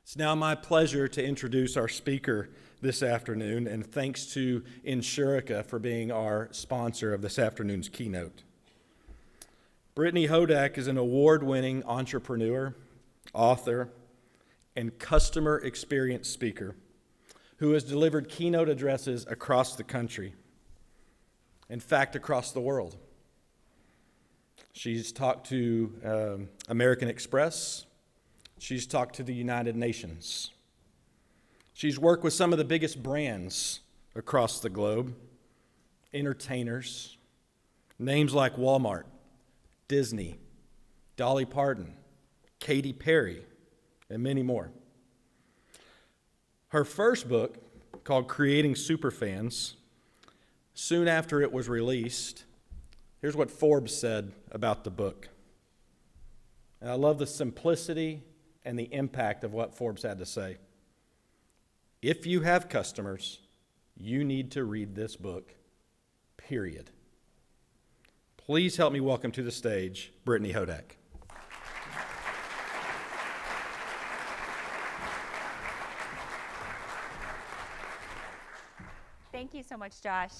It's now my pleasure to introduce our speaker this afternoon, and thanks to Insurica for being our sponsor of this afternoon's keynote. Brittany Hodak is an award-winning entrepreneur, author, and customer experience speaker who has delivered keynote addresses across the country, in fact, across the world. She's talked to American Express. She's talked to the United Nations. She's worked with some of the biggest brands across the globe, entertainers, names like Walmart, Disney, Dolly Parton, Katy Perry, and many more. Her first book, called Creating Superfans, soon after it was released, here's what Forbes said about the book. And I love the simplicity and the impact of what Forbes had to say. If you have customers, you need to read this book, period. Please help me welcome to the stage Brittany Hodak. Thank you so much, Josh.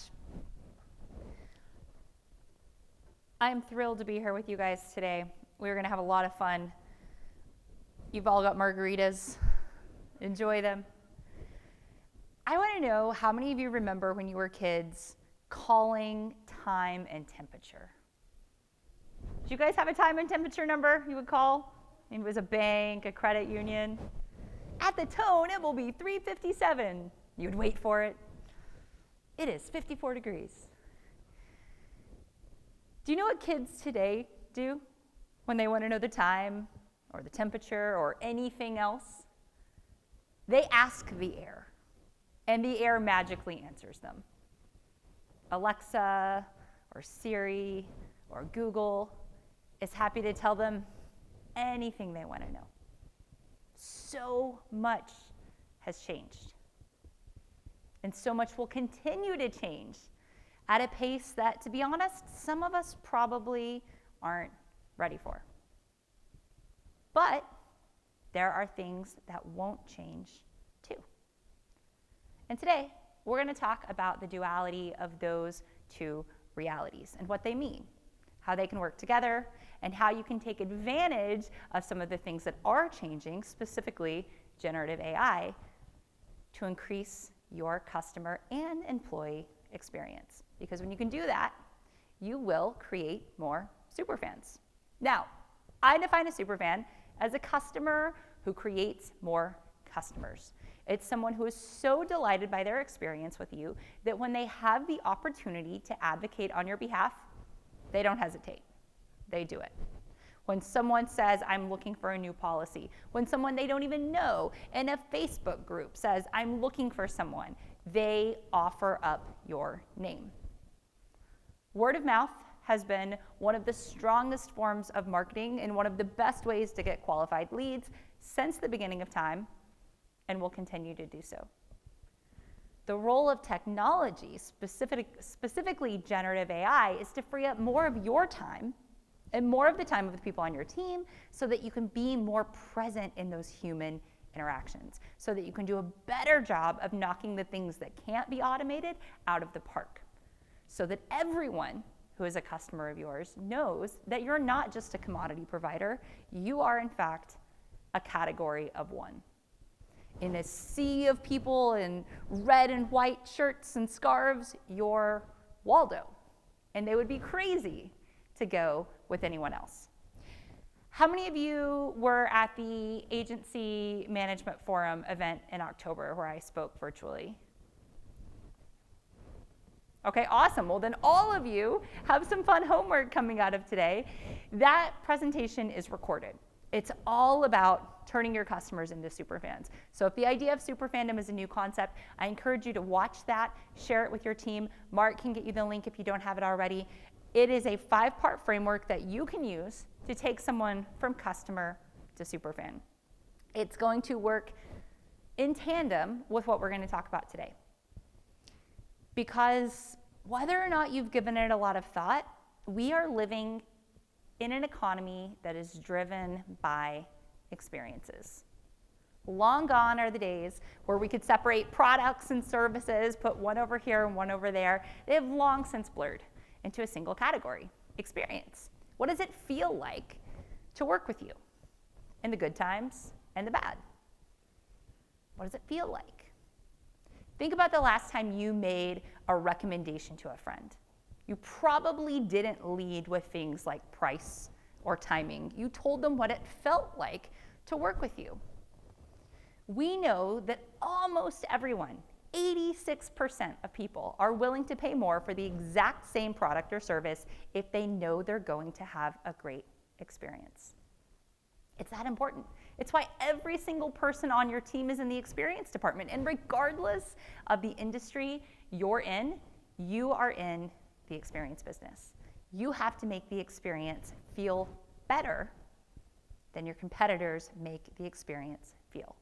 I'm thrilled to be here with you guys today. We're going to have a lot of fun. You've all got margaritas. Enjoy them. I want to know how many of you remember when you were kids calling time and temperature? Did you guys have a time and temperature number you would call? It was a bank, a credit union. At the tone, it will be 3:57. You would wait for it. It is 54 degrees. Do you know what kids today do when they want to know the time or the temperature or anything else? They ask the air, and the air magically answers them. Alexa or Siri or Google is happy to tell them anything they want to know. So much has changed. And so much will continue to change at a pace that, to be honest, some of us probably aren't ready for. But there are things that won't change too. And today, we're going to talk about the duality of those two realities and what they mean, how they can work together, and how you can take advantage of some of the things that are changing, specifically generative AI, to increase your customer and employee experience. Because when you can do that, you will create more superfans. Now, I define a superfan as a customer who creates more customers. It's someone who is so delighted by their experience with you that when they have the opportunity to advocate on your behalf, they don't hesitate. They do it. When someone says, I'm looking for a new policy, when someone they don't even know in a Facebook group says, I'm looking for someone, they offer up your name. Word of mouth has been one of the strongest forms of marketing and one of the best ways to get qualified leads since the beginning of time, and will continue to do so. The role of technology, specifically generative AI, is to free up more of your time and more of the time of the people on your team so that you can be more present in those human interactions, so that you can do a better job of knocking the things that can't be automated out of the park, so that everyone who is a customer of yours knows that you're not just a commodity provider, you are in fact a category of one. In a sea of people in red and white shirts and scarves, you're Waldo, and they would be crazy to go with anyone else. How many of you were at the Agency Management Forum event in October where I spoke virtually? Okay, awesome. Well, then all of you have some fun homework coming out of today. That presentation is recorded. It's all about turning your customers into superfans. So if the idea of superfandom is a new concept, I encourage you to watch that, share it with your team. Mark can get you the link if you don't have it already. It is a 5-part framework that you can use to take someone from customer to superfan. It's going to work in tandem with what we're going to talk about today. Because whether or not you've given it a lot of thought, we are living in an economy that is driven by experiences. Long gone are the days where we could separate products and services, put one over here and one over there. They have long since blurred into a single category, experience. What does it feel like to work with you in the good times and the bad? What does it feel like? Think about the last time you made a recommendation to a friend. You probably didn't lead with things like price or timing. You told them what it felt like to work with you. We know that almost everyone, 86% of people, are willing to pay more for the exact same product or service if they know they're going to have a great experience. It's that important. It's why every single person on your team is in the experience department. And regardless of the industry you're in, you are in the experience business. You have to make the experience feel better than your competitors make the experience feel.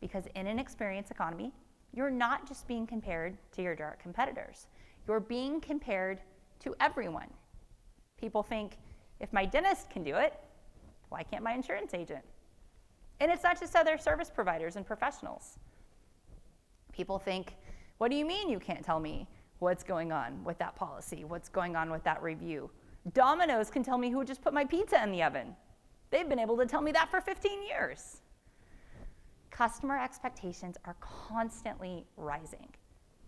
Because in an experience economy, you're not just being compared to your direct competitors. You're being compared to everyone. People think, if my dentist can do it, why can't my insurance agent? And it's not just other service providers and professionals. People think, what do you mean you can't tell me what's going on with that policy? What's going on with that review? Domino's can tell me who just put my pizza in the oven. They've been able to tell me that for 15 years. Customer expectations are constantly rising,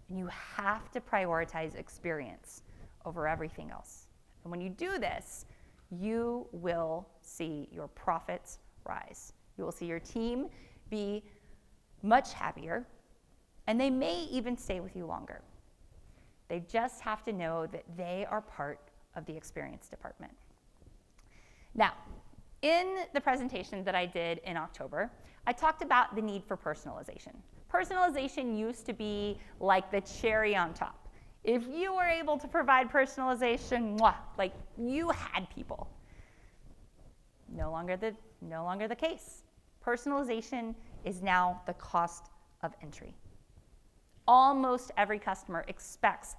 and you have to prioritize experience over everything else. And when you do this, you will see your profits rise. You will see your team be much happier, and they may even stay with you longer. They just have to know that they are part of the experience department. Now, in the presentation that I did in October, I talked about the need for personalization. Personalization used to be like the cherry on top. If you were able to provide personalization, like you had people. No longer the case. Personalization is now the cost of entry. Almost every customer expects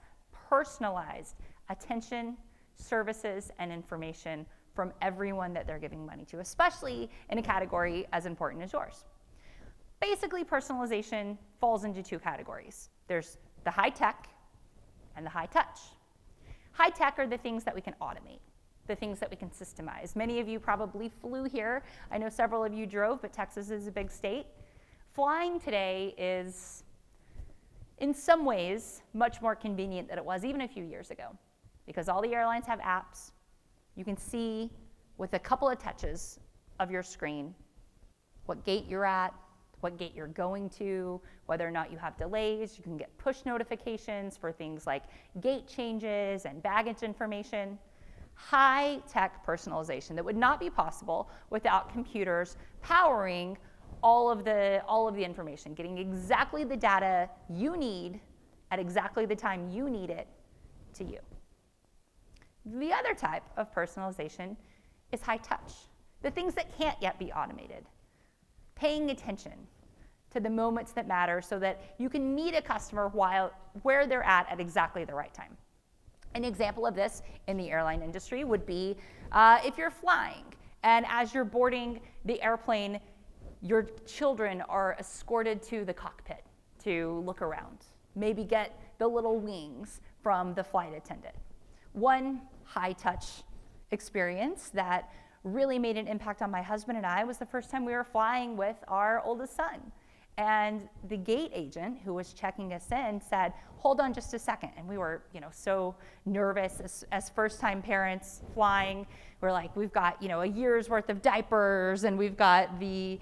personalized attention, services, and information from everyone that they're giving money to, especially in a category as important as yours. Basically, personalization falls into two categories. There's the high tech and the high touch. High tech are the things that we can automate, the things that we can systemize. Many of you probably flew here. I know several of you drove, but Texas is a big state. Flying today is, in some ways, much more convenient than it was even a few years ago, because all the airlines have apps. You can see with a couple of touches of your screen what gate you're at, what gate you're going to, whether or not you have delays. You can get push notifications for things like gate changes and baggage information. High-tech personalization that would not be possible without computers powering all of the information, getting exactly the data you need at exactly the time you need it to you. The other type of personalization is high touch, the things that can't yet be automated. Paying attention to the moments that matter so that you can meet a customer where they're at exactly the right time. An example of this in the airline industry would be if you're flying and as you're boarding the airplane, your children are escorted to the cockpit to look around, maybe get the little wings from the flight attendant. One high-touch experience that really made an impact on my husband and I was the first time we were flying with our oldest son. And the gate agent who was checking us in said, hold on just a second. And we were, so nervous as first-time parents flying. We're like, we've got, a year's worth of diapers, and we've got the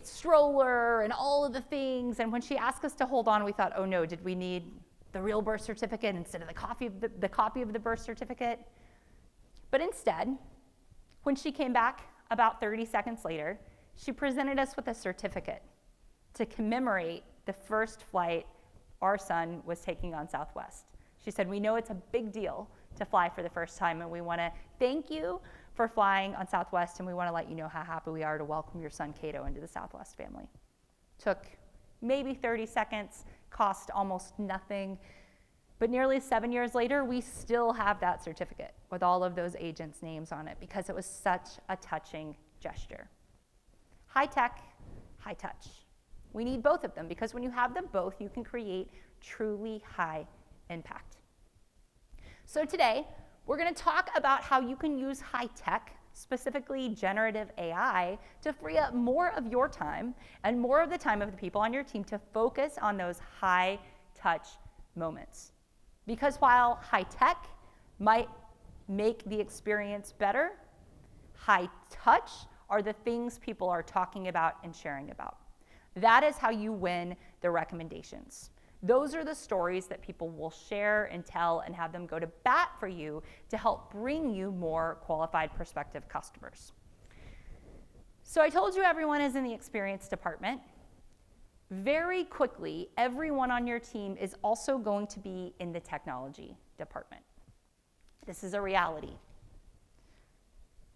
stroller and all of the things. And when she asked us to hold on, we thought, oh no, did we need the real birth certificate instead of the copy of the birth certificate? But instead, when she came back about 30 seconds later, she presented us with a certificate to commemorate the first flight our son was taking on Southwest. She said, we know it's a big deal to fly for the first time, and we want to thank you for flying on Southwest, and we want to let you know how happy we are to welcome your son Cato into the Southwest family. Took maybe 30 seconds, cost almost nothing, but nearly 7 years later, we still have that certificate with all of those agents' names on it because it was such a touching gesture. High tech, high touch. We need both of them because when you have them both, you can create truly high impact. So today, we're going to talk about how you can use high tech, specifically generative AI, to free up more of your time and more of the time of the people on your team to focus on those high touch moments. Because while high tech might make the experience better, high touch are the things people are talking about and sharing about. That is how you win the recommendations. Those are the stories that people will share and tell and have them go to bat for you to help bring you more qualified prospective customers. So I told you everyone is in the experience department. Very quickly, everyone on your team is also going to be in the technology department. This is a reality.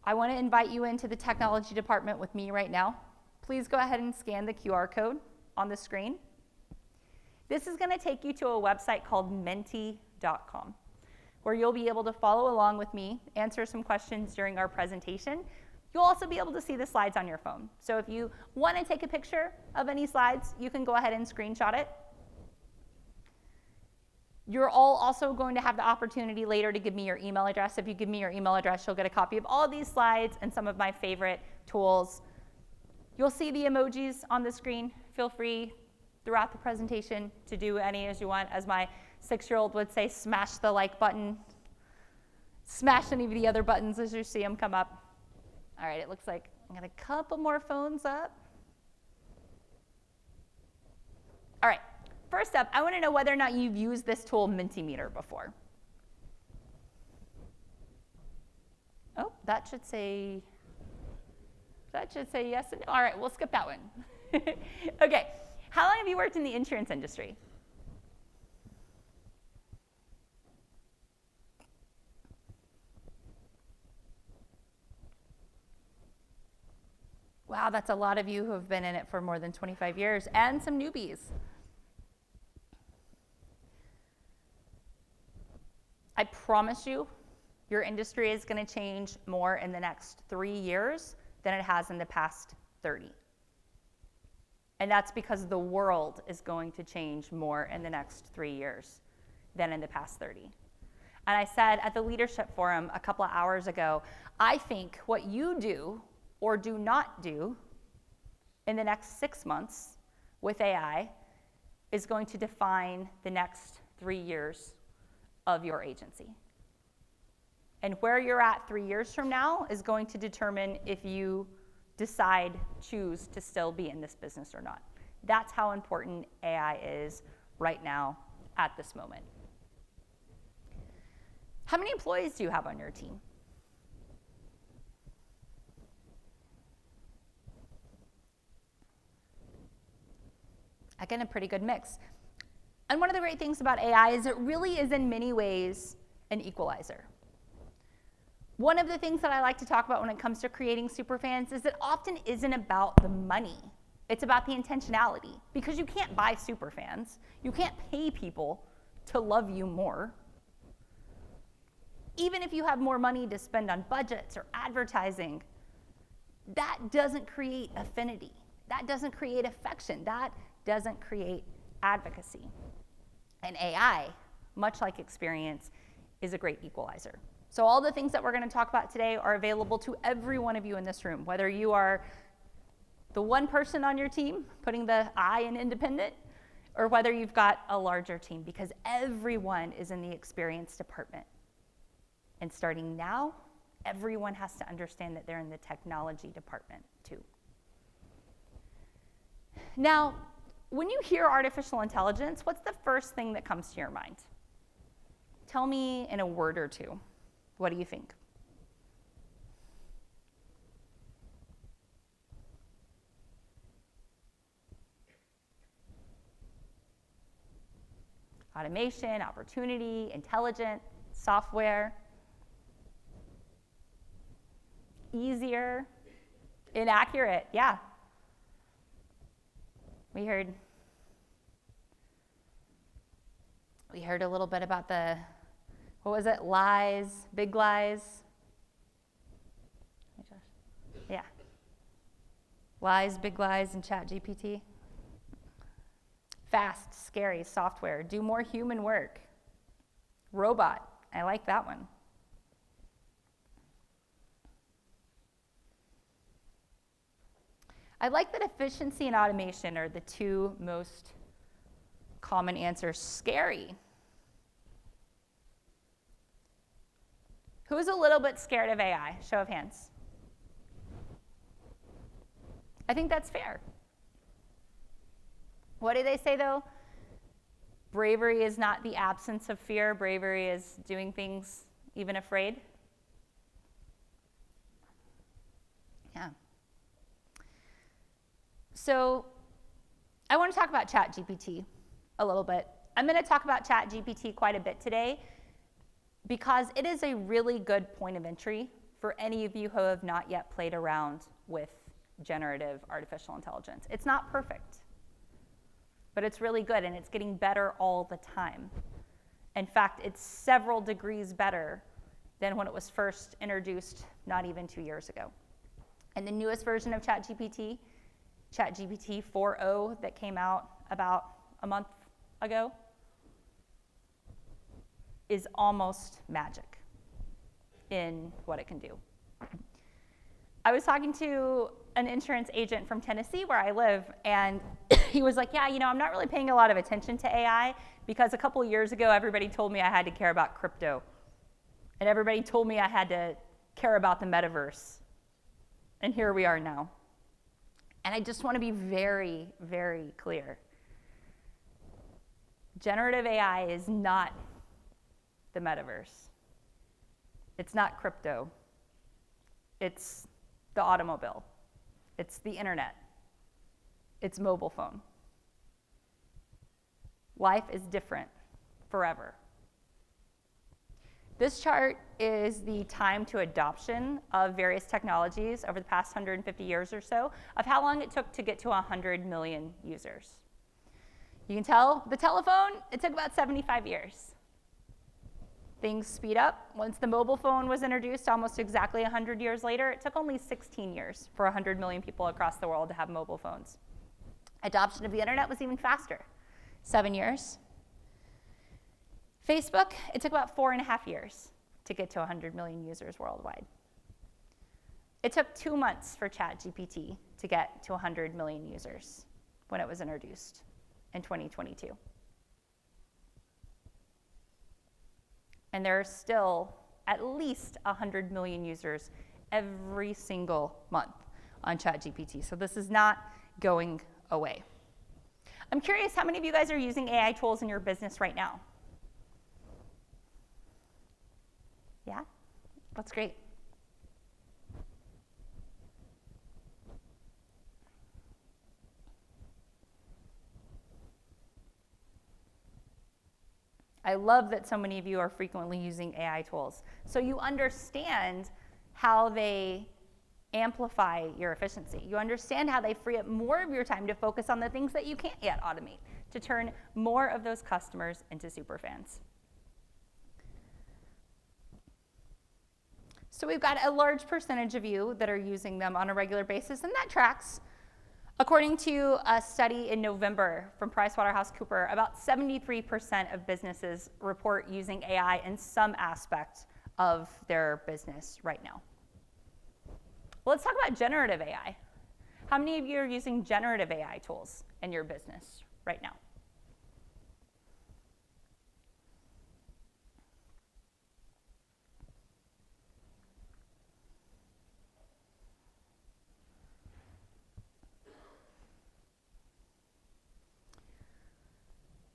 I want to invite you into the technology department with me right now. Please go ahead and scan the QR code on the screen. This is going to take you to a website called menti.com, where you'll be able to follow along with me, answer some questions during our presentation. You'll also be able to see the slides on your phone. So if you want to take a picture of any slides, you can go ahead and screenshot it. You're all also going to have the opportunity later to give me your email address. If you give me your email address, you'll get a copy of all of these slides and some of my favorite tools. You'll see the emojis on the screen. Feel free throughout the presentation to do any as you want. As my 6-year-old would say, smash the like button. Smash any of the other buttons as you see them come up. All right, it looks like I got a couple more phones up. All right, first up, I want to know whether or not you've used this tool, Mentimeter, before. Oh, that should say yes and no. All right, we'll skip that one. Okay, how long have you worked in the insurance industry? Wow, that's a lot of you who have been in it for more than 25 years, and some newbies. I promise you, your industry is going to change more in the next 3 years than it has in the past 30. And that's because the world is going to change more in the next 3 years than in the past 30. And I said at the Leadership Forum a couple of hours ago, I think what you do or do not do in the next 6 months with AI is going to define the next 3 years of your agency. And where you're at 3 years from now is going to determine if you choose to still be in this business or not. That's how important AI is right now at this moment. How many employees do you have on your team? Again, a pretty good mix. And one of the great things about AI is it really is in many ways an equalizer. One of the things that I like to talk about when it comes to creating superfans is it often isn't about the money. It's about the intentionality. Because you can't buy superfans. You can't pay people to love you more. Even if you have more money to spend on budgets or advertising, that doesn't create affinity. That doesn't create affection. That doesn't create advocacy. And AI, much like experience, is a great equalizer. So all the things that we're going to talk about today are available to every one of you in this room, whether you are the one person on your team putting the I in independent, or whether you've got a larger team, because everyone is in the experience department. And starting now, everyone has to understand that they're in the technology department too. Now, when you hear artificial intelligence, what's the first thing that comes to your mind? Tell me in a word or two. What do you think? Automation, opportunity, intelligent, software. Easier, inaccurate, yeah. We heard a little bit about the, what was it, lies, big lies? Yeah. Lies, big lies in ChatGPT. Fast, scary software. Do more human work. Robot. I like that one. I like that efficiency and automation are the two most common answers. Scary. Who's a little bit scared of AI? Show of hands. I think that's fair. What do they say, though? Bravery is not the absence of fear. Bravery is doing things even afraid. Yeah. So I want to talk about ChatGPT a little bit. I'm going to talk about ChatGPT quite a bit today because it is a really good point of entry for any of you who have not yet played around with generative artificial intelligence. It's not perfect, but it's really good, and it's getting better all the time. In fact, it's several degrees better than when it was first introduced not even 2 years ago. And the newest version of ChatGPT, ChatGPT 4.0 that came out about a month ago, is almost magic in what it can do. I was talking to an insurance agent from Tennessee where I live, and he was like, yeah, I'm not really paying a lot of attention to AI because a couple years ago, everybody told me I had to care about crypto. And everybody told me I had to care about the metaverse. And here we are now. And I just want to be very, very clear. Generative AI is not the metaverse. It's not crypto. It's the automobile. It's the internet. It's mobile phone. Life is different forever. This chart is the time to adoption of various technologies over the past 150 years or so, of how long it took to get to 100 million users. You can tell the telephone, it took about 75 years. Things speed up. Once the mobile phone was introduced almost exactly 100 years later, it took only 16 years for 100 million people across the world to have mobile phones. Adoption of the internet was even faster, 7 years. Facebook, it took about 4.5 years to get to 100 million users worldwide. It took 2 months for ChatGPT to get to 100 million users when it was introduced in 2022. And there are still at least 100 million users every single month on ChatGPT. So this is not going away. I'm curious how many of you guys are using AI tools in your business right now? Yeah? That's great. I love that so many of you are frequently using AI tools. So you understand how they amplify your efficiency. You understand how they free up more of your time to focus on the things that you can't yet automate, to turn more of those customers into superfans. So we've got a large percentage of you that are using them on a regular basis, and that tracks. According to a study in November from PricewaterhouseCoopers, about 73% of businesses report using AI in some aspect of their business right now. Well, let's talk about generative AI. How many of you are using generative AI tools in your business right now?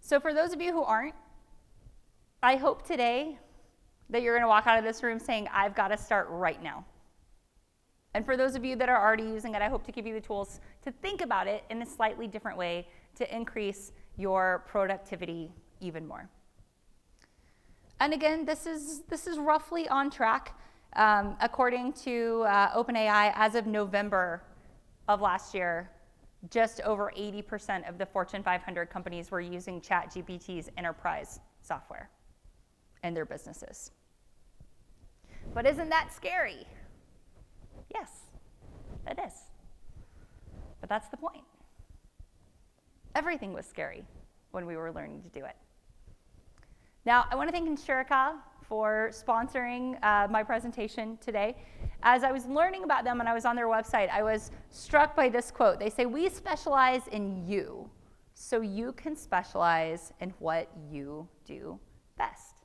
So for those of you who aren't, I hope today that you're going to walk out of this room saying, I've got to start right now. And for those of you that are already using it, I hope to give you the tools to think about it in a slightly different way to increase your productivity even more. And again, this is roughly on track. According to OpenAI, as of November of last year, just over 80% of the Fortune 500 companies were using ChatGPT's enterprise software in their businesses. But isn't that scary? Yes, it is. But that's the point. Everything was scary when we were learning to do it. Now, I want to thank Insurika for sponsoring my presentation today. As I was learning about them and I was on their website, I was struck by this quote. They say, "We specialize in you, so you can specialize in what you do best."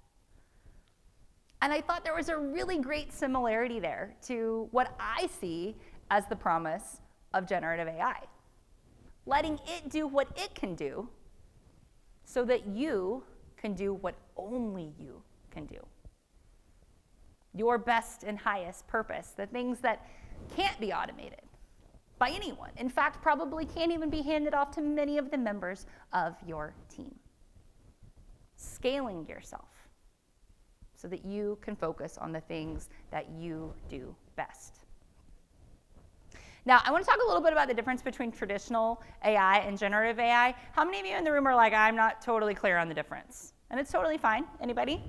And I thought there was a really great similarity there to what I see as the promise of generative AI. Letting it do what it can do so that you can do what only you can do. Your best and highest purpose, the things that can't be automated by anyone. In fact, probably can't even be handed off to many of the members of your team. Scaling yourself so that you can focus on the things that you do best. Now, I want to talk a little bit about the difference between traditional AI and generative AI. How many of you in the room are like, I'm not totally clear on the difference? And it's totally fine. Anybody?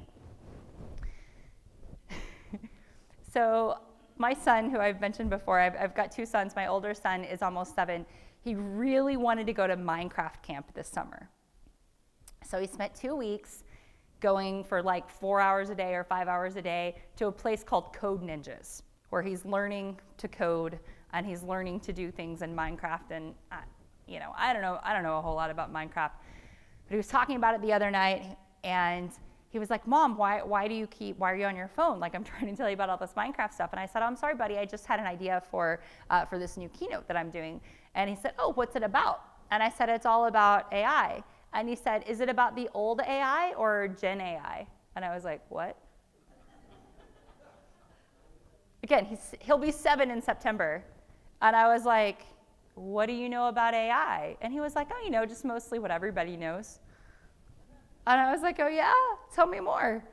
So my son, who I've mentioned before, I've got two sons. My older son is almost 7. He really wanted to go to Minecraft camp this summer. So he spent 2 weeks going for like 4 hours a day or 5 hours a day to a place called Code Ninjas, where he's learning to code and he's learning to do things in Minecraft. And I don't know a whole lot about Minecraft, but he was talking about it the other night, and he was like, "Mom, why are you on your phone? Like, I'm trying to tell you about all this Minecraft stuff." And I said, "Oh, I'm sorry, buddy. I just had an idea for this new keynote that I'm doing." And he said, "Oh, what's it about?" And I said, "It's all about AI." And he said, "Is it about the old AI or Gen AI?" And I was like, "What?" Again, he'll be 7 in September. And I was like, "What do you know about AI?" And he was like, "Oh, just mostly what everybody knows." And I was like, "Oh yeah, tell me more."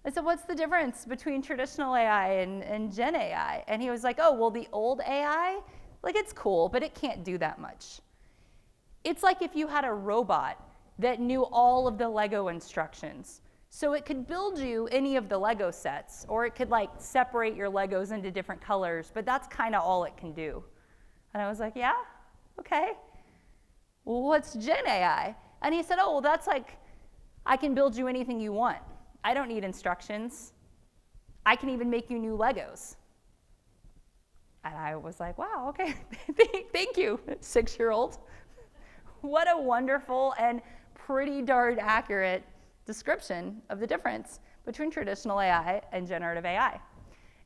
I said, "What's the difference between traditional AI and Gen AI?" And he was like, "Oh, well, the old AI, like, it's cool, but it can't do that much. It's like if you had a robot that knew all of the Lego instructions. So it could build you any of the Lego sets, or it could like separate your Legos into different colors, but that's kind of all it can do." And I was like, "Yeah, okay. Well, what's Gen AI?" And he said, "Oh, well, that's like, I can build you anything you want. I don't need instructions. I can even make you new Legos." And I was like, "Wow, okay, thank you, 6-year-old. What a wonderful and pretty darn accurate description of the difference between traditional AI and generative AI.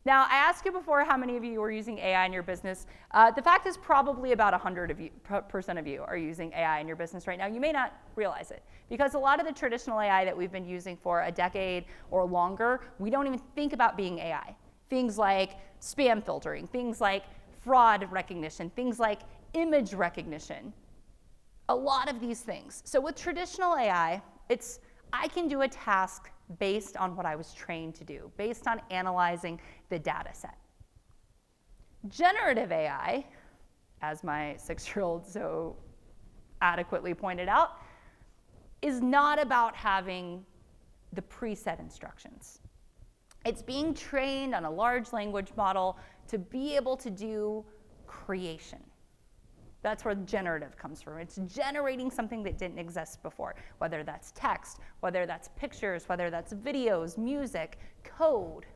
Now, I asked you before how many of you were using AI in your business. The fact is probably about 100% of you are using AI in your business right now. You may not realize it, because a lot of the traditional AI that we've been using for a decade or longer, we don't even think about being AI. Things like spam filtering, things like fraud recognition, things like image recognition. A lot of these things. So with traditional AI, I can do a task based on what I was trained to do, based on analyzing the data set. Generative AI, as my 6-year-old so adequately pointed out, is not about having the preset instructions. It's being trained on a large language model to be able to do creation. That's where generative comes from. It's generating something that didn't exist before, whether that's text, whether that's pictures, whether that's videos, music, code,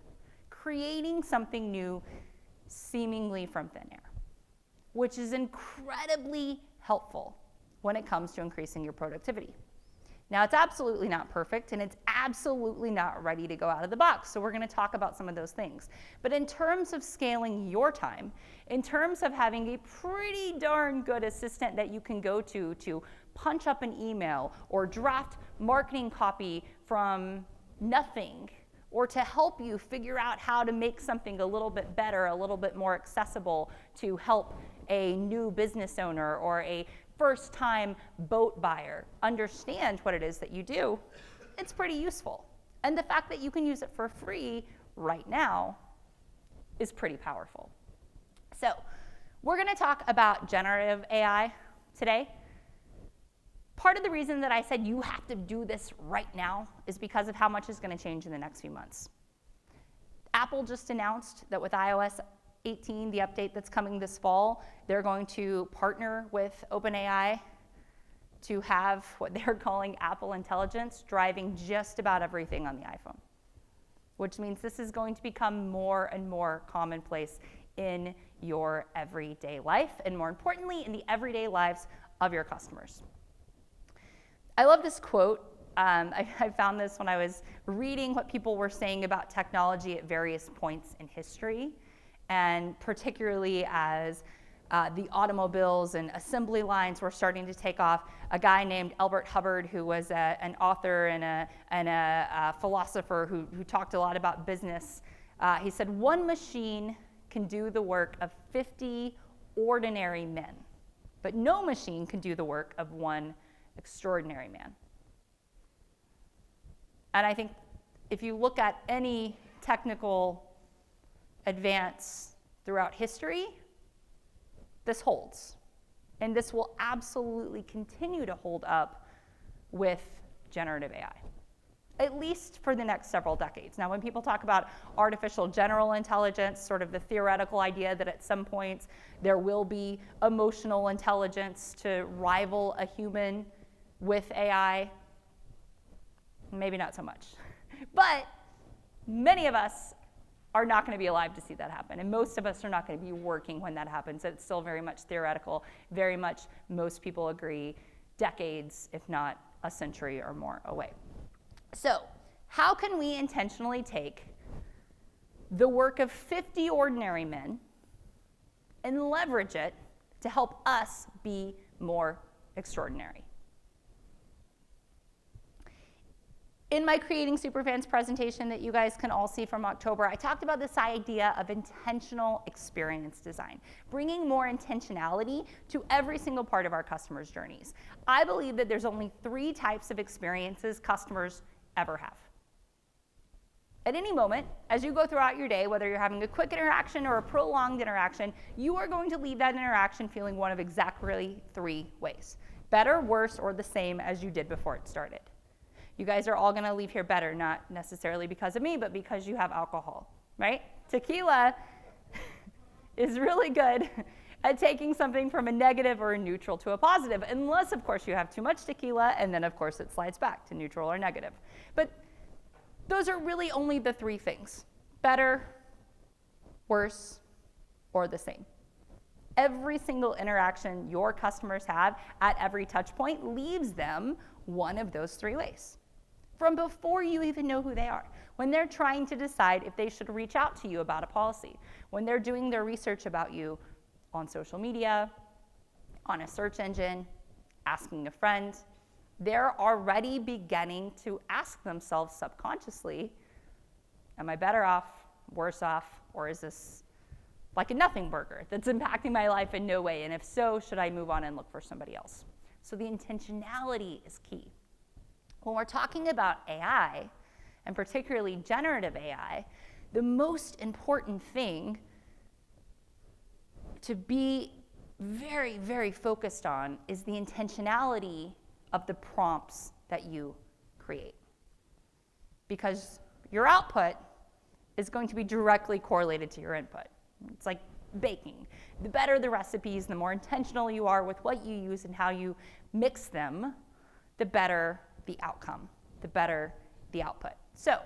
creating something new seemingly from thin air, which is incredibly helpful when it comes to increasing your productivity. Now, it's absolutely not perfect, and it's absolutely not ready to go out of the box, so we're going to talk about some of those things. But in terms of scaling your time, in terms of having a pretty darn good assistant that you can go to punch up an email or draft marketing copy from nothing, or to help you figure out how to make something a little bit better, a little bit more accessible to help a new business owner or a first-time boat buyer understand what it is that you do, it's pretty useful. And the fact that you can use it for free right now is pretty powerful. So we're going to talk about generative AI today. Part of the reason that I said you have to do this right now is because of how much is going to change in the next few months. Apple just announced that with iOS 18, the update that's coming this fall, they're going to partner with OpenAI to have what they're calling Apple Intelligence driving just about everything on the iPhone, which means this is going to become more and more commonplace in your everyday life, and more importantly, in the everyday lives of your customers. I love this quote. I found this when I was reading what people were saying about technology at various points in history, and particularly as the automobiles and assembly lines were starting to take off. A guy named Elbert Hubbard, who was an author and a philosopher who talked a lot about business, he said, "One machine can do the work of 50 ordinary men, but no machine can do the work of one extraordinary man." And I think if you look at any technical advance throughout history, this holds. And this will absolutely continue to hold up with generative AI, at least for the next several decades. Now, when people talk about artificial general intelligence, sort of the theoretical idea that at some point there will be emotional intelligence to rival a human with AI, maybe not so much. But many of us are not going to be alive to see that happen. And most of us are not going to be working when that happens. It's still very much theoretical, very much, most people agree, decades, if not a century or more away. So, how can we intentionally take the work of 50 ordinary men and leverage it to help us be more extraordinary? In my Creating Superfans presentation that you guys can all see from October, I talked about this idea of intentional experience design, bringing more intentionality to every single part of our customers' journeys. I believe that there's only 3 types of experiences customers ever have. At any moment, as you go throughout your day, whether you're having a quick interaction or a prolonged interaction, you are going to leave that interaction feeling one of exactly 3 ways: better, worse, or the same as you did before it started. You guys are all going to leave here better, not necessarily because of me, but because you have alcohol, right? Tequila is really good at taking something from a negative or a neutral to a positive, unless, of course, you have too much tequila, and then, of course, it slides back to neutral or negative. But those are really only the 3 things: better, worse, or the same. Every single interaction your customers have at every touch point leaves them one of those 3 ways. From before you even know who they are, when they're trying to decide if they should reach out to you about a policy, when they're doing their research about you on social media, on a search engine, asking a friend, they're already beginning to ask themselves subconsciously, am I better off, worse off, or is this like a nothing burger that's impacting my life in no way? And if so, should I move on and look for somebody else? So the intentionality is key. When we're talking about AI, and particularly generative AI, the most important thing to be very, very focused on is the intentionality of the prompts that you create. Because your output is going to be directly correlated to your input. It's like baking. The better the recipes, the more intentional you are with what you use and how you mix them, the better the outcome, the better the output. So,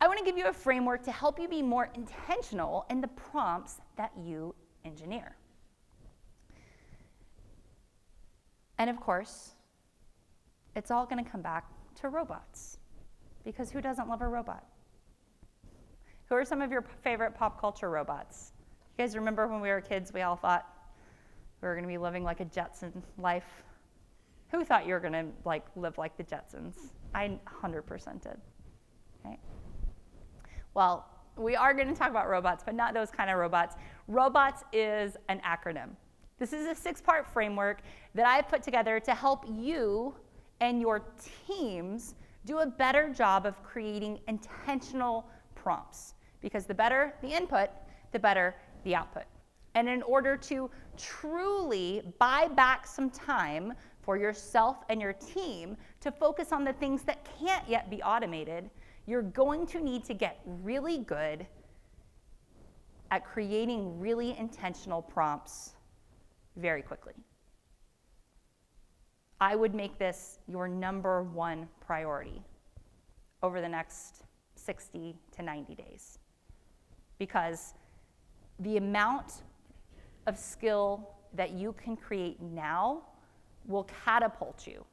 I want to give you a framework to help you be more intentional in the prompts that you engineer. And of course, it's all going to come back to robots, because who doesn't love a robot? Who are some of your favorite pop culture robots? You guys remember when we were kids, we all thought we were going to be living like a Jetson life? Who thought you were going to live like the Jetsons? I 100% did. Okay? Well, we are going to talk about robots, but not those kind of robots. Robots is an acronym. This is a 6-part framework that I've put together to help you and your teams do a better job of creating intentional prompts. Because the better the input, the better the output. And in order to truly buy back some time for yourself and your team to focus on the things that can't yet be automated, you're going to need to get really good at creating really intentional prompts very quickly. I would make this your number one priority over the next 60 to 90 days. Because the amount of skill that you can create now will catapult you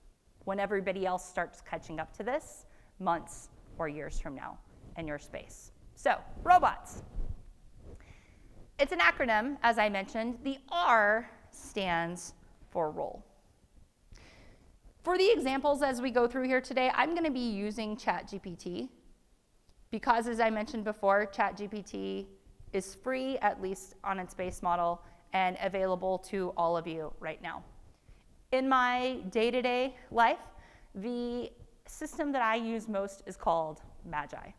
when everybody else starts catching up to this months or years from now in your space. So, robots. It's an acronym, as I mentioned. The R stands for role. For the examples as we go through here today, I'm going to be using ChatGPT because, as I mentioned before, ChatGPT is free, at least on its base model, and available to all of you right now. In my day-to-day life, the system that I use most is called Magi,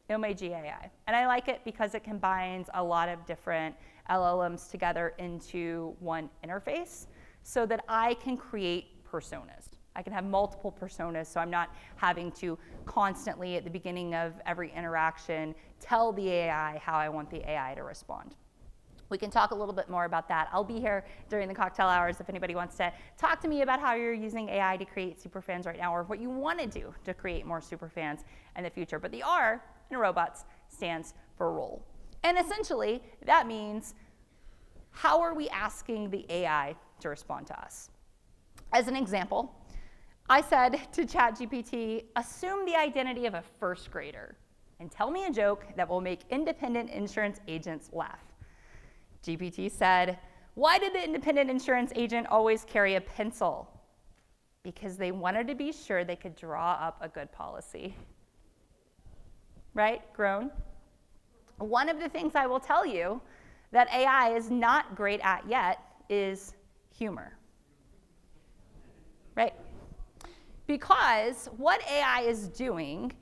M-A-G-A-I. And I like it because it combines a lot of different LLMs together into one interface so that I can create personas. I can have multiple personas, so I'm not having to constantly, at the beginning of every interaction, tell the AI how I want the AI to respond. We can talk a little bit more about that. I'll be here during the cocktail hours if anybody wants to talk to me about how you're using AI to create superfans right now, or what you want to do to create more superfans in the future. But the R in robots stands for role. And essentially, that means how are we asking the AI to respond to us? As an example, I said to ChatGPT, assume the identity of a first grader and tell me a joke that will make independent insurance agents laugh. GPT said, why did the independent insurance agent always carry a pencil? Because they wanted to be sure they could draw up a good policy. Right? Grown? One of the things I will tell you that AI is not great at yet is humor. Right? Because what AI is doing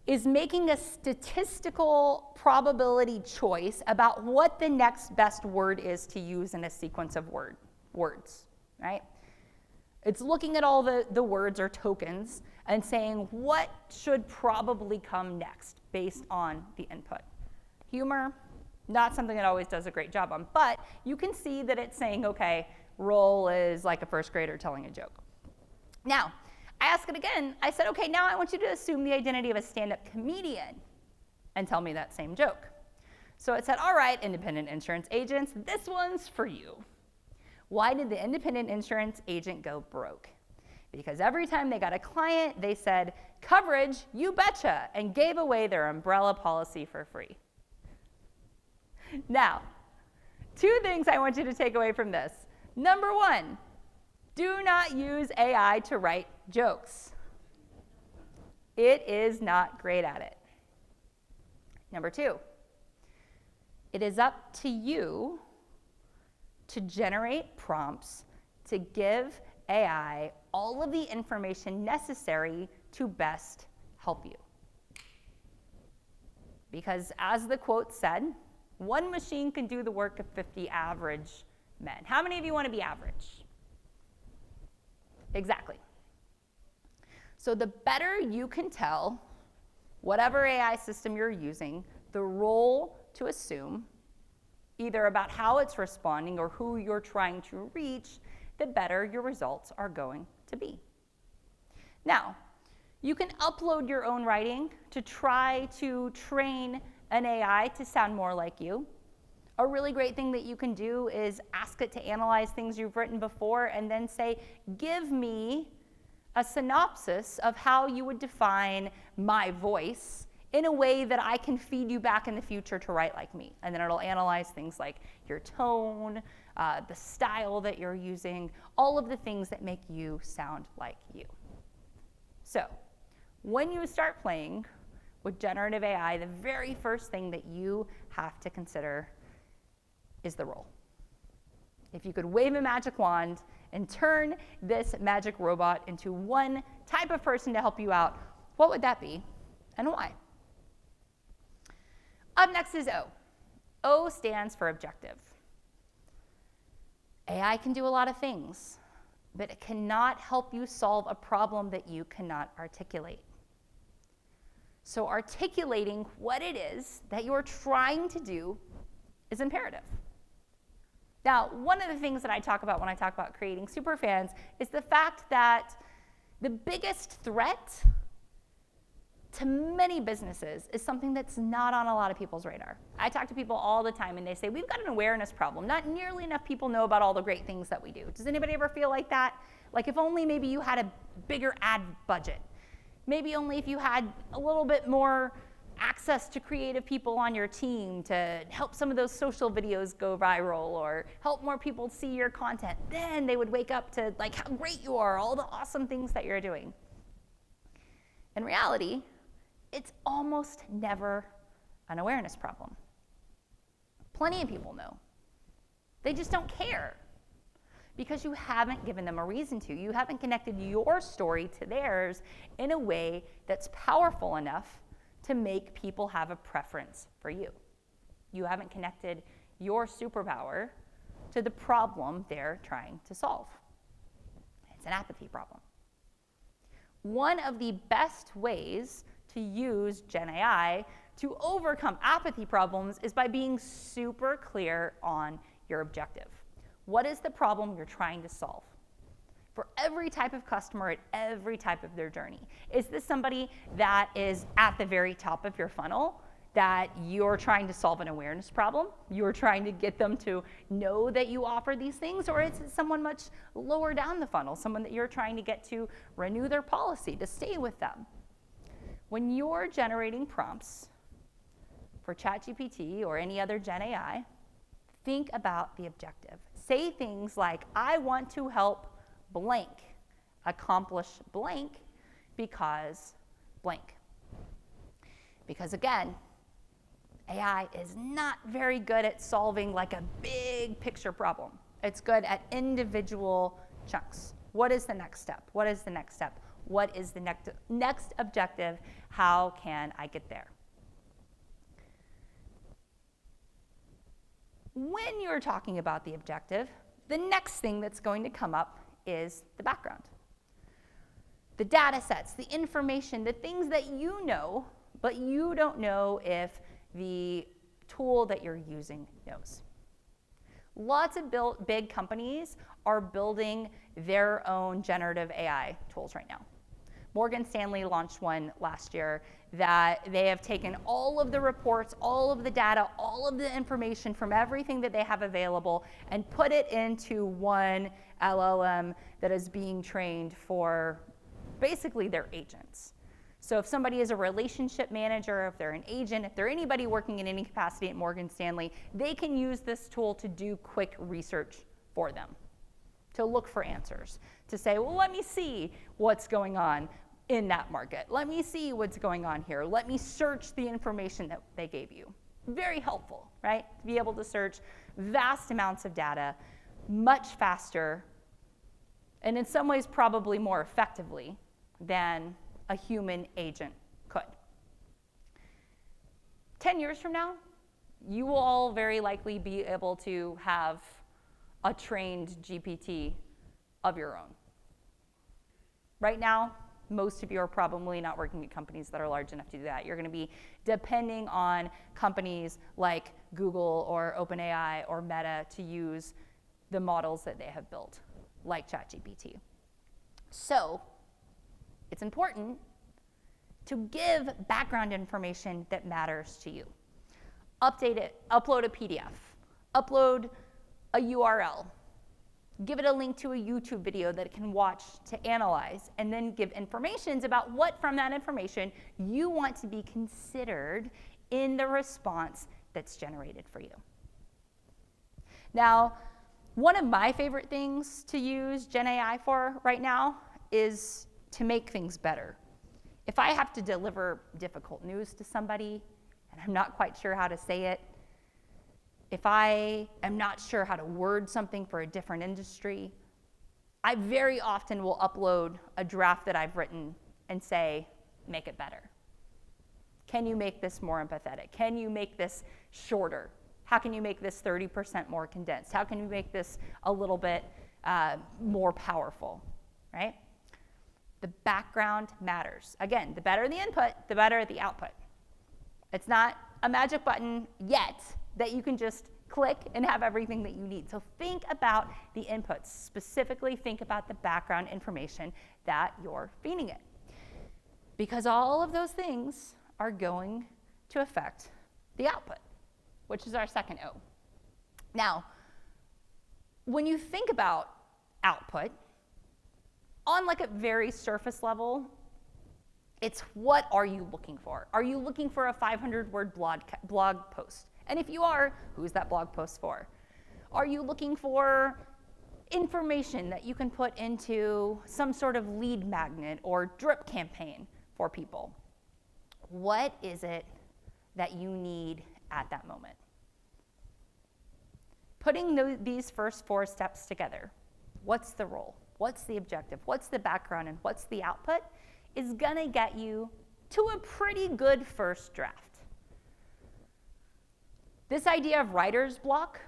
is making a statistical probability choice about what the next best word is to use in a sequence of words, right? It's looking at all the words or tokens and saying what should probably come next based on the input. Humor, not something it always does a great job on, but you can see that it's saying, okay, role is like a first grader telling a joke. Now, I asked it again. I said, okay, now I want you to assume the identity of a stand-up comedian and tell me that same joke. So it said, all right, independent insurance agents, this one's for you. Why did the independent insurance agent go broke? Because every time they got a client, they said, coverage, you betcha, and gave away their umbrella policy for free. Now, two things I want you to take away from this. Number one, do not use AI to write jokes. It is not great at it. Number two, it is up to you to generate prompts to give AI all of the information necessary to best help you. Because as the quote said, one machine can do the work of 50 average men. How many of you want to be average? Exactly. So the better you can tell whatever AI system you're using the role to assume, either about how it's responding or who you're trying to reach, the better your results are going to be. Now, you can upload your own writing to try to train an AI to sound more like you. A really great thing that you can do is ask it to analyze things you've written before and then say, give me a synopsis of how you would define my voice in a way that I can feed you back in the future to write like me. And then it'll analyze things like your tone, the style that you're using, all of the things that make you sound like you. So when you start playing with generative AI, the very first thing that you have to consider is the role. If you could wave a magic wand and turn this magic robot into one type of person to help you out, what would that be and why? Up next is O. O stands for objective. AI can do a lot of things, but it cannot help you solve a problem that you cannot articulate. So articulating what it is that you're trying to do is imperative. Now, one of the things that I talk about when I talk about creating superfans is the fact that the biggest threat to many businesses is something that's not on a lot of people's radar. I talk to people all the time and they say, we've got an awareness problem. Not nearly enough people know about all the great things that we do. Does anybody ever feel like that? Like if only maybe you had a bigger ad budget. Maybe only if you had a little bit more access to creative people on your team to help some of those social videos go viral or help more people see your content, then they would wake up to like how great you are, all the awesome things that you're doing. In reality, it's almost never an awareness problem. Plenty of people know. They just don't care because you haven't given them a reason to. You haven't connected your story to theirs in a way that's powerful enough to make people have a preference for you. You haven't connected your superpower to the problem they're trying to solve. It's an apathy problem. One of the best ways to use Gen AI to overcome apathy problems is by being super clear on your objective. What is the problem you're trying to solve? For every type of customer at every type of their journey. Is this somebody that is at the very top of your funnel that you're trying to solve an awareness problem? You're trying to get them to know that you offer these things? Or is it someone much lower down the funnel, someone that you're trying to get to renew their policy, to stay with them? When you're generating prompts for ChatGPT or any other Gen AI, think about the objective. Say things like, I want to help blank accomplish blank because blank. Because again, AI is not very good at solving like a big picture problem. It's good at individual chunks. What is the next step? What is the next step? What is the next objective? How can I get there? When you're talking about the objective, the next thing that's going to come up is the background. The data sets, the information, the things that you know, but you don't know if the tool that you're using knows. Lots of big companies are building their own generative AI tools right now. Morgan Stanley launched one last year that they have taken all of the reports, all of the data, all of the information from everything that they have available and put it into one LLM that is being trained for basically their agents. So if somebody is a relationship manager, if they're an agent, if they're anybody working in any capacity at Morgan Stanley, they can use this tool to do quick research for them, to look for answers, to say, well, let me see what's going on in that market. Let me see what's going on here. Let me search the information that they gave you. Very helpful, right? To be able to search vast amounts of data much faster and in some ways probably more effectively than a human agent could. 10 years from now, you will all very likely be able to have a trained GPT of your own. Right now, most of you are probably not working at companies that are large enough to do that. You're going to be depending on companies like Google or OpenAI or Meta to use the models that they have built, like ChatGPT. So it's important to give background information that matters to you. Update it, upload a PDF, upload a URL, give it a link to a YouTube video that it can watch to analyze, and then give information about what from that information you want to be considered in the response that's generated for you. Now, one of my favorite things to use Gen AI for right now is to make things better. If I have to deliver difficult news to somebody and I'm not quite sure how to say it, if I am not sure how to word something for a different industry, I very often will upload a draft that I've written and say, make it better. Can you make this more empathetic? Can you make this shorter? How can you make this 30% more condensed? How can you make this a little bit more powerful, right? The background matters. Again, the better the input, the better the output. It's not a magic button yet that you can just click and have everything that you need. So think about the inputs. Specifically, think about the background information that you're feeding it. Because all of those things are going to affect the output, which is our second O. Now, when you think about output, on like a very surface level, it's what are you looking for? Are you looking for a 500-word blog post? And if you are, who's that blog post for? Are you looking for information that you can put into some sort of lead magnet or drip campaign for people? What is it that you need at that moment? Putting these first 4 steps together, what's the role? What's the objective? What's the background? And what's the output? Is gonna get you to a pretty good first draft. This idea of writer's block,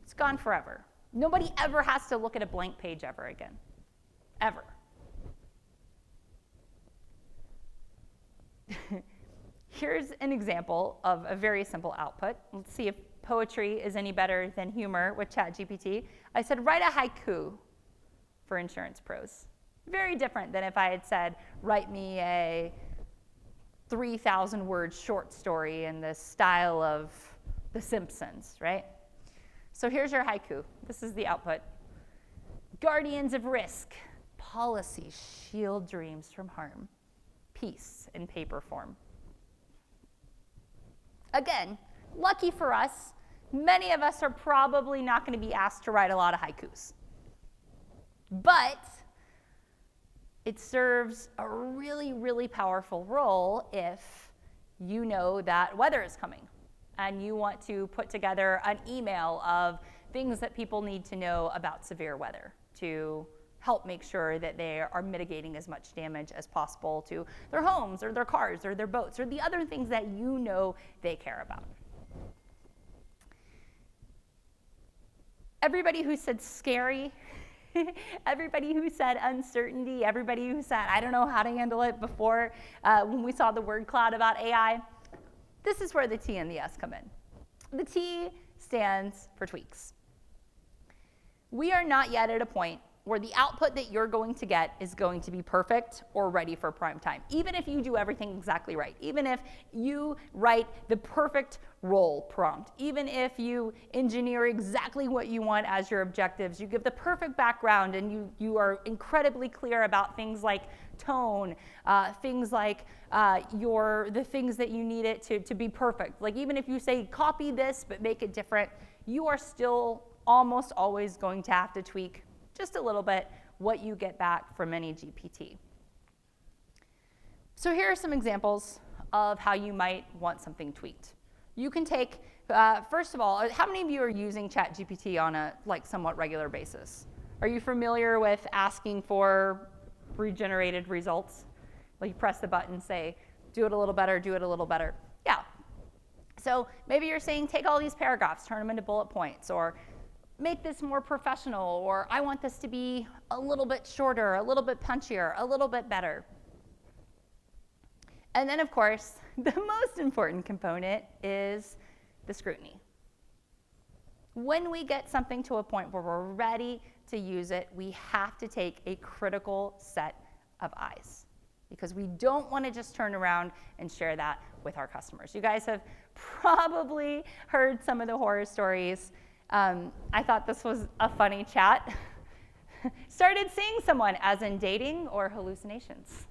it's gone forever. Nobody ever has to look at a blank page ever again, ever. Here's an example of a very simple output. Let's see if poetry is any better than humor with ChatGPT. I said, write a haiku for insurance pros. Very different than if I had said, write me a 3,000-word short story in the style of The Simpsons, right? So here's your haiku. This is the output. Guardians of risk, policy, shield dreams from harm, peace in paper form. Again, lucky for us, many of us are probably not going to be asked to write a lot of haikus. But it serves a really, really powerful role if you know that weather is coming and you want to put together an email of things that people need to know about severe weather to help make sure that they are mitigating as much damage as possible to their homes or their cars or their boats or the other things that you know they care about. Everybody who said scary, everybody who said uncertainty, everybody who said, I don't know how to handle it before, when we saw the word cloud about AI, this is where the T and the S come in. The T stands for tweaks. We are not yet at a point where the output that you're going to get is going to be perfect or ready for prime time. Even if you do everything exactly right, even if you write the perfect role prompt, even if you engineer exactly what you want as your objectives, you give the perfect background and you are incredibly clear about things like tone, things like the things that you need it to be perfect. Like even if you say copy this but make it different, you are still almost always going to have to tweak just a little bit what you get back from any GPT. So here are some examples of how you might want something tweaked. You can take, first of all, how many of you are using ChatGPT on a somewhat regular basis? Are you familiar with asking for regenerated results? Like you press the button, say, do it a little better, do it a little better. Yeah. So maybe you're saying take all these paragraphs, turn them into bullet points, or make this more professional, or I want this to be a little bit shorter, a little bit punchier, a little bit better. And then, of course, the most important component is the scrutiny. When we get something to a point where we're ready to use it, we have to take a critical set of eyes, because we don't want to just turn around and share that with our customers. You guys have probably heard some of the horror stories. I thought this was a funny chat. Started seeing someone, as in dating or hallucinations.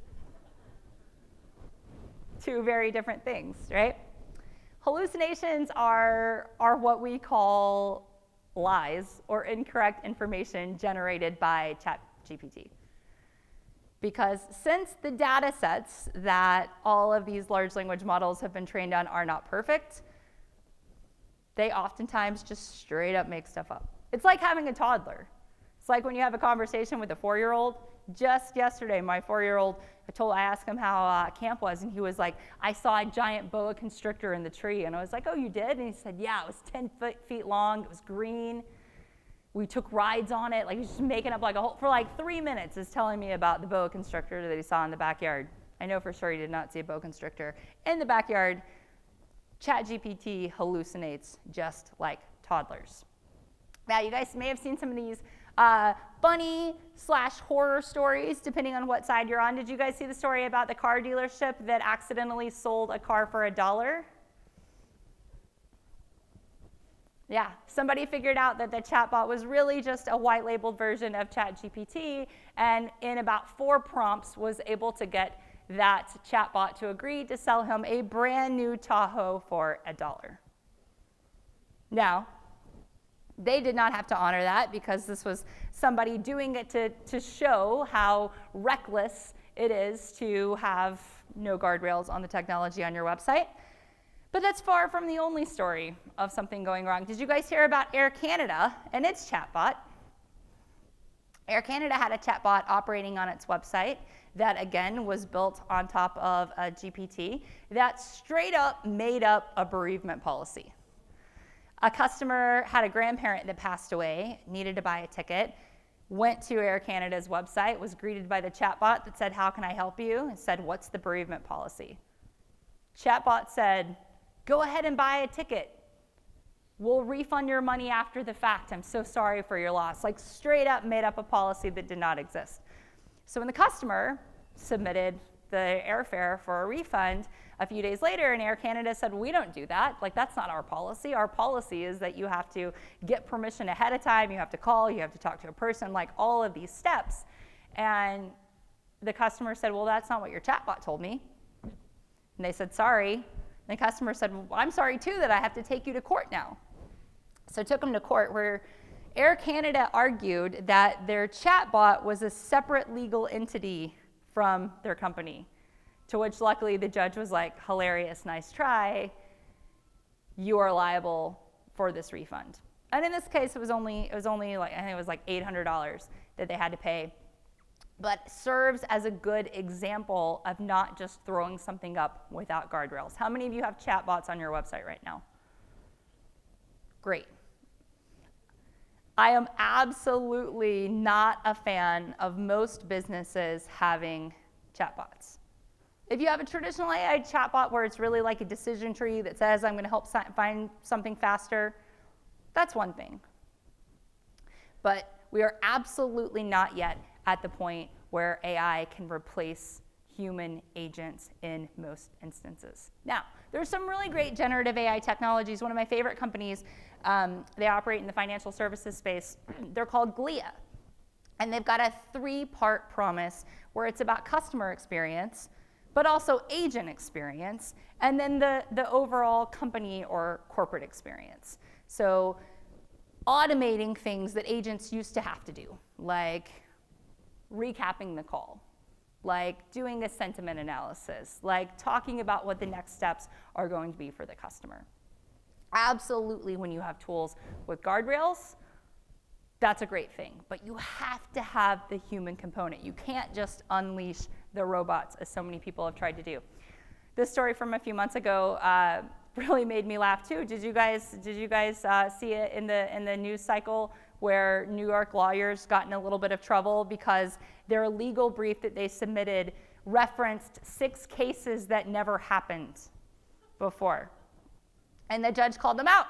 Two very different things, right? Hallucinations are what we call lies or incorrect information generated by ChatGPT. Because since the data sets that all of these large language models have been trained on are not perfect, they oftentimes just straight up make stuff up. It's like having a toddler. It's like when you have a conversation with a 4-year-old. Just yesterday, my 4-year-old, I asked him how camp was, and he was like, I saw a giant boa constrictor in the tree. And I was like, oh, you did? And he said, yeah, it was 10 feet long, it was green. We took rides on it. Like, he's just making up like for like 3 minutes is telling me about the boa constrictor that he saw in the backyard. I know for sure he did not see a boa constrictor in the backyard. ChatGPT hallucinates just like toddlers. Now, you guys may have seen some of these funny/horror stories, depending on what side you're on. Did you guys see the story about the car dealership that accidentally sold a car for $1? Yeah, somebody figured out that the chatbot was really just a white labeled version of ChatGPT, and in about 4 prompts was able to get that chatbot to agree to sell him a brand new Tahoe for $1. Now, they did not have to honor that because this was somebody doing it to show how reckless it is to have no guardrails on the technology on your website. But that's far from the only story of something going wrong. Did you guys hear about Air Canada and its chatbot? Air Canada had a chatbot operating on its website that, again, was built on top of a GPT that straight up made up a bereavement policy. A customer had a grandparent that passed away, needed to buy a ticket, went to Air Canada's website, was greeted by the chatbot that said, "How can I help you?" and said, "What's the bereavement policy?" Chatbot said, "Go ahead and buy a ticket. We'll refund your money after the fact. I'm so sorry for your loss." Like, straight up made up a policy that did not exist. So when the customer submitted the airfare for a refund a few days later, and Air Canada said, "We don't do that. Like, that's not our policy. Our policy is that you have to get permission ahead of time. You have to call. You have to talk to a person, like all of these steps." And the customer said, "Well, that's not what your chatbot told me." And they said, "Sorry." And the customer said, "Well, I'm sorry too that I have to take you to court now." So took them to court, where Air Canada argued that their chatbot was a separate legal entity from their company, to which luckily the judge was like, "Hilarious, nice try. You are liable for this refund." And in this case, it was only like, I think it was like $800 that they had to pay, but serves as a good example of not just throwing something up without guardrails. How many of you have chatbots on your website right now? Great. I am absolutely not a fan of most businesses having chatbots. If you have a traditional AI chatbot where it's really like a decision tree that says, "I'm going to help find something faster," that's one thing. But we are absolutely not yet at the point where AI can replace human agents in most instances. Now, there's some really great generative AI technologies. One of my favorite companies, they operate in the financial services space. They're called Glia. And they've got a 3-part promise where it's about customer experience, but also agent experience, and then the overall company or corporate experience. So automating things that agents used to have to do, like recapping the call, like doing a sentiment analysis, like talking about what the next steps are going to be for the customer. Absolutely, when you have tools with guardrails, that's a great thing, but you have to have the human component. You can't just unleash the robots, as so many people have tried to do. This story from a few months ago really made me laugh too. Did you guys see it in the news cycle where New York lawyers got in a little bit of trouble because their legal brief that they submitted referenced 6 cases that never happened before? And the judge called them out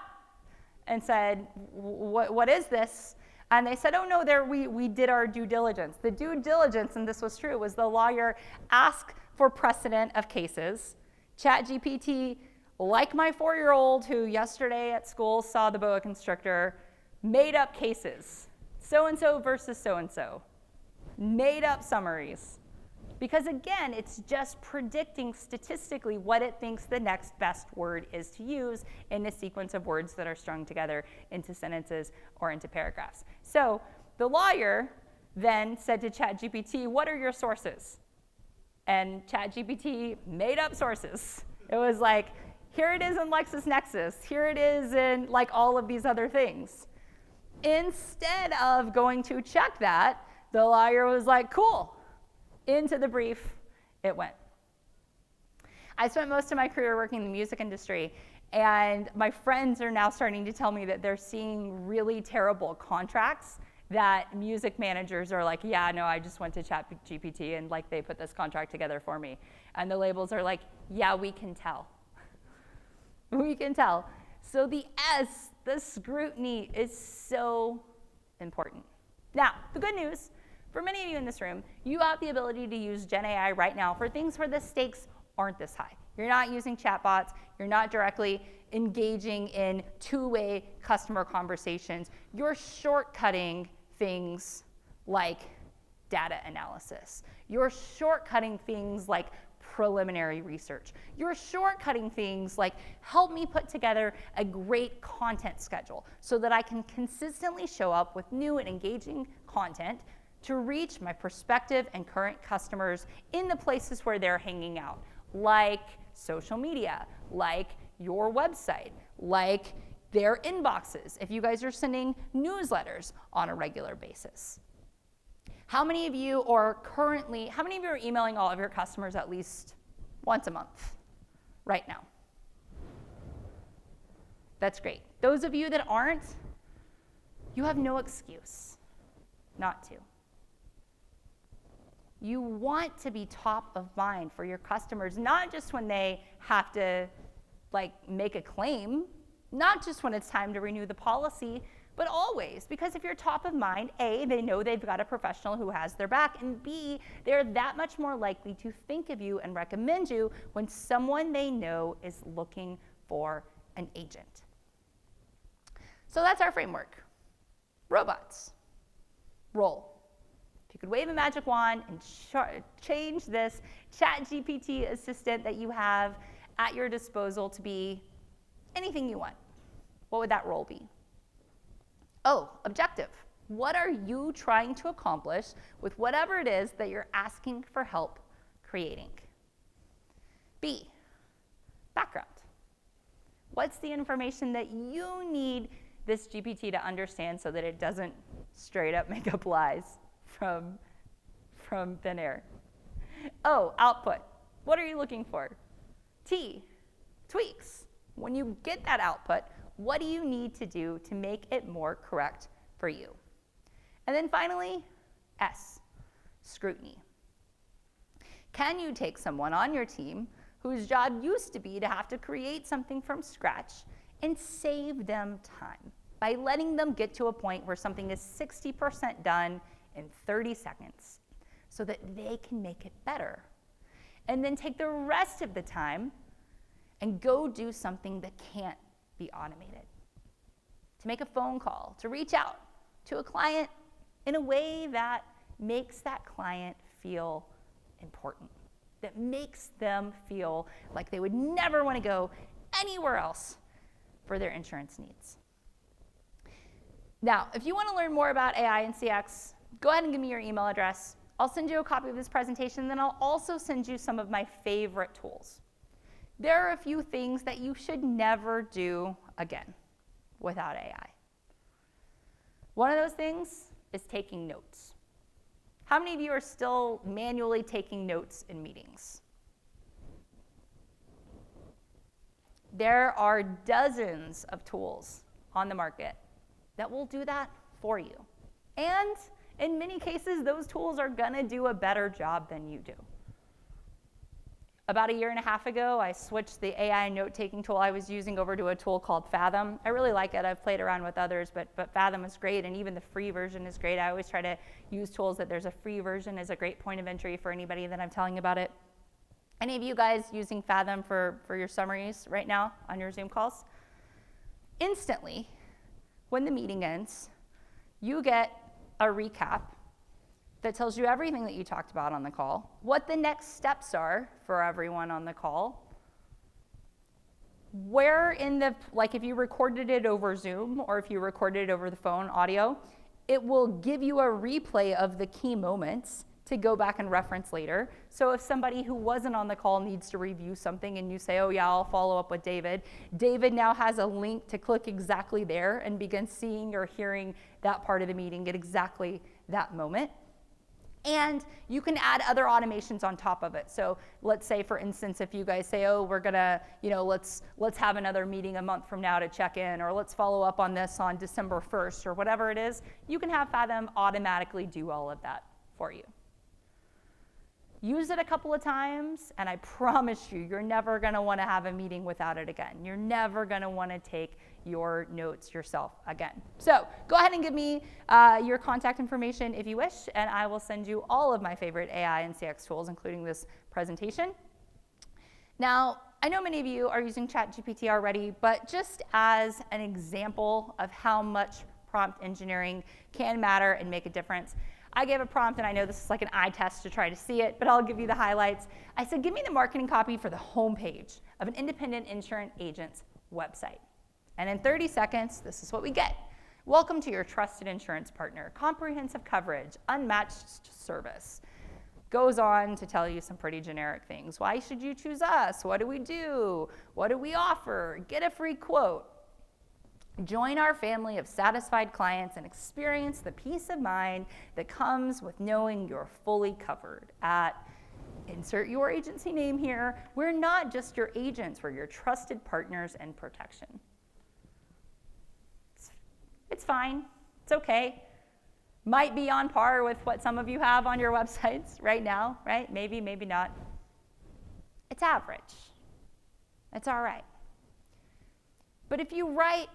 and said, "What is this?" And they said, "Oh no, we did our due diligence." The due diligence, and this was true, was the lawyer asked for precedent of cases. ChatGPT, like my 4-year-old who yesterday at school saw the boa constrictor, made up cases. So-and-so versus so-and-so. Made up summaries. Because again, it's just predicting statistically what it thinks the next best word is to use in a sequence of words that are strung together into sentences or into paragraphs. So the lawyer then said to ChatGPT, "What are your sources?" And ChatGPT made up sources. It was like, here it is in LexisNexis, here it is in like all of these other things. Instead of going to check that, the lawyer was like, "Cool." Into the brief it went. I spent most of my career working in the music industry, And my friends are now starting to tell me that they're seeing really terrible contracts that music managers are like, yeah, no, I just went to ChatGPT and like they put this contract together for me. And the labels are like, yeah, we can tell. We can tell. So the S, the scrutiny, is so important. Now, the good news, for many of you in this room, you have the ability to use Gen AI right now for things where the stakes aren't this high. You're not using chatbots. You're not directly engaging in two-way customer conversations. You're shortcutting things like data analysis. You're shortcutting things like preliminary research. You're shortcutting things like help me put together a great content schedule so that I can consistently show up with new and engaging content to reach my prospective and current customers in the places where they're hanging out, like social media, like your website, like their inboxes, if you guys are sending newsletters on a regular basis. How many of you are emailing all of your customers at least once a month right now? That's great. Those of you that aren't, you have no excuse not to. You want to be top of mind for your customers, not just when they have to make a claim, not just when it's time to renew the policy, but always. Because if you're top of mind, A, they know they've got a professional who has their back, and B, they're that much more likely to think of you and recommend you when someone they know is looking for an agent. So that's our framework. Robots. Roll. If you could wave a magic wand and change this ChatGPT assistant that you have at your disposal to be anything you want, what would that role be? Oh, objective. What are you trying to accomplish with whatever it is that you're asking for help creating? B, background. What's the information that you need this GPT to understand so that it doesn't straight up make up lies from thin air? O, output. What are you looking for? T, tweaks. When you get that output, what do you need to do to make it more correct for you? And then finally, S, scrutiny. Can you take someone on your team whose job used to be to have to create something from scratch and save them time by letting them get to a point where something is 60% done in 30 seconds so that they can make it better? And then take the rest of the time and go do something that can't be automated. To make a phone call, to reach out to a client in a way that makes that client feel important, that makes them feel like they would never want to go anywhere else for their insurance needs. Now, if you want to learn more about AI and CX, go ahead and give me your email address. I'll send you a copy of this presentation, and then I'll also send you some of my favorite tools. There are a few things that you should never do again without AI. One of those things is taking notes. How many of you are still manually taking notes in meetings? There are dozens of tools on the market that will do that for you. And in many cases, those tools are gonna do a better job than you do. About a year and a half ago, I switched the AI note-taking tool I was using over to a tool called Fathom. I really like it. I've played around with others, but Fathom is great, and even the free version is great. I always try to use tools that there's a free version as a great point of entry for anybody that I'm telling about it. Any of you guys using Fathom for your summaries right now on your Zoom calls? Instantly, when the meeting ends, you get a recap that tells you everything that you talked about on the call, what the next steps are for everyone on the call, where in the, like if you recorded it over Zoom or if you recorded it over the phone audio, it will give you a replay of the key moments to go back and reference later. So if somebody who wasn't on the call needs to review something and you say, oh yeah, I'll follow up with David, David now has a link to click exactly there and begin seeing or hearing that part of the meeting at exactly that moment. And you can add other automations on top of it. So let's say, for instance, if you guys say, oh, we're gonna, let's have another meeting a month from now to check in, or let's follow up on this on December 1st, or whatever it is, you can have Fathom automatically do all of that for you. Use it a couple of times, and I promise you, you're never gonna wanna have a meeting without it again. You're never gonna wanna take your notes yourself again. So go ahead and give me your contact information if you wish, and I will send you all of my favorite AI and CX tools, including this presentation. Now, I know many of you are using ChatGPT already, but just as an example of how much prompt engineering can matter and make a difference, I gave a prompt, and I know this is like an eye test to try to see it, but I'll give you the highlights. I said, give me the marketing copy for the homepage of an independent insurance agent's website. And in 30 seconds, this is what we get. Welcome to your trusted insurance partner. Comprehensive coverage, unmatched service. Goes on to tell you some pretty generic things. Why should you choose us? What do we do? What do we offer? Get a free quote. Join our family of satisfied clients and experience the peace of mind that comes with knowing you're fully covered. At insert your agency name here. We're not just your agents, we're your trusted partners and protection. It's fine, it's okay. Might be on par with what some of you have on your websites right now, right? Maybe, maybe not. It's average. It's all right. But if you write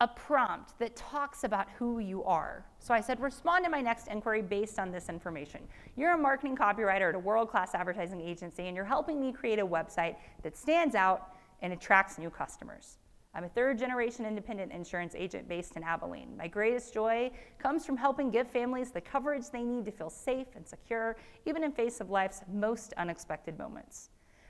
a prompt that talks about who you are. So I said, respond to my next inquiry based on this information. You're a marketing copywriter at a world-class advertising agency, and you're helping me create a website that stands out and attracts new customers. I'm a third-generation independent insurance agent based in Abilene. My greatest joy comes from helping give families the coverage they need to feel safe and secure, even in face of life's most unexpected moments.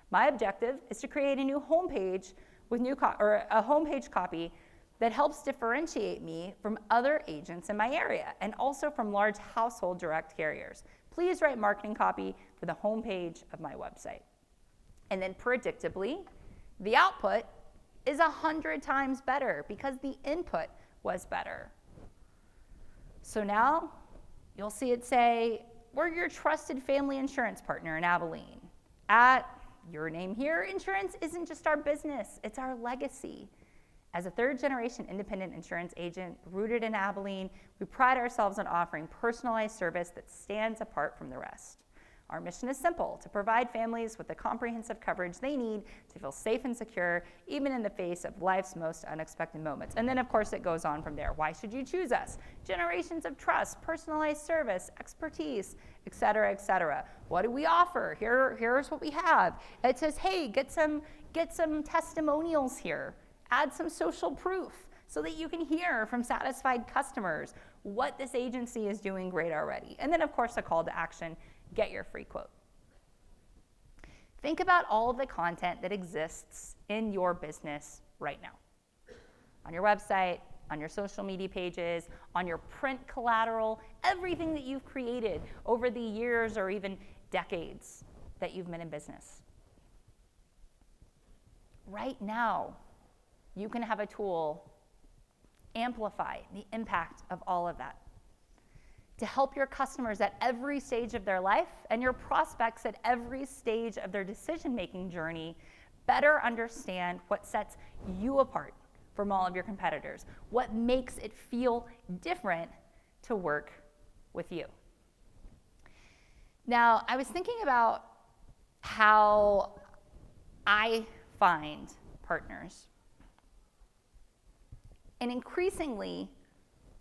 My objective is to create a new homepage with a homepage copy that helps differentiate me from other agents in my area and also from large household direct carriers. Please write marketing copy for the homepage of my website. And then predictably, the output is 100 times better because the input was better. So now you'll see it say, we're your trusted family insurance partner in Abilene. At your name here, insurance isn't just our business, it's our legacy. As a third-generation independent insurance agent rooted in Abilene, we pride ourselves on offering personalized service that stands apart from the rest. Our mission is simple, to provide families with the comprehensive coverage they need to feel safe and secure, even in the face of life's most unexpected moments. And then, of course, it goes on from there. Why should you choose us? Generations of trust, personalized service, expertise, et cetera, et cetera. What do we offer? Here's what we have. It says, hey, get some testimonials here. Add some social proof so that you can hear from satisfied customers what this agency is doing great already. And then, of course, a call to action, get your free quote. Think about all of the content that exists in your business right now. On your website, on your social media pages, on your print collateral, everything that you've created over the years or even decades that you've been in business. Right now, you can have a tool amplify the impact of all of that to help your customers at every stage of their life and your prospects at every stage of their decision-making journey better understand what sets you apart from all of your competitors, what makes it feel different to work with you. Now, I was thinking about how I find partners. And increasingly,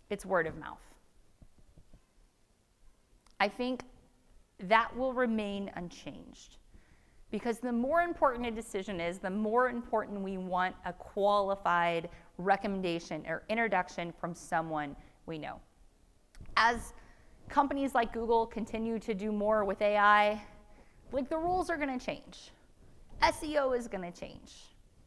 it's word of mouth. I think that will remain unchanged because the more important a decision is, the more important we want a qualified recommendation or introduction from someone we know. As companies like Google continue to do more with AI, like the rules are going to change. SEO is going to change.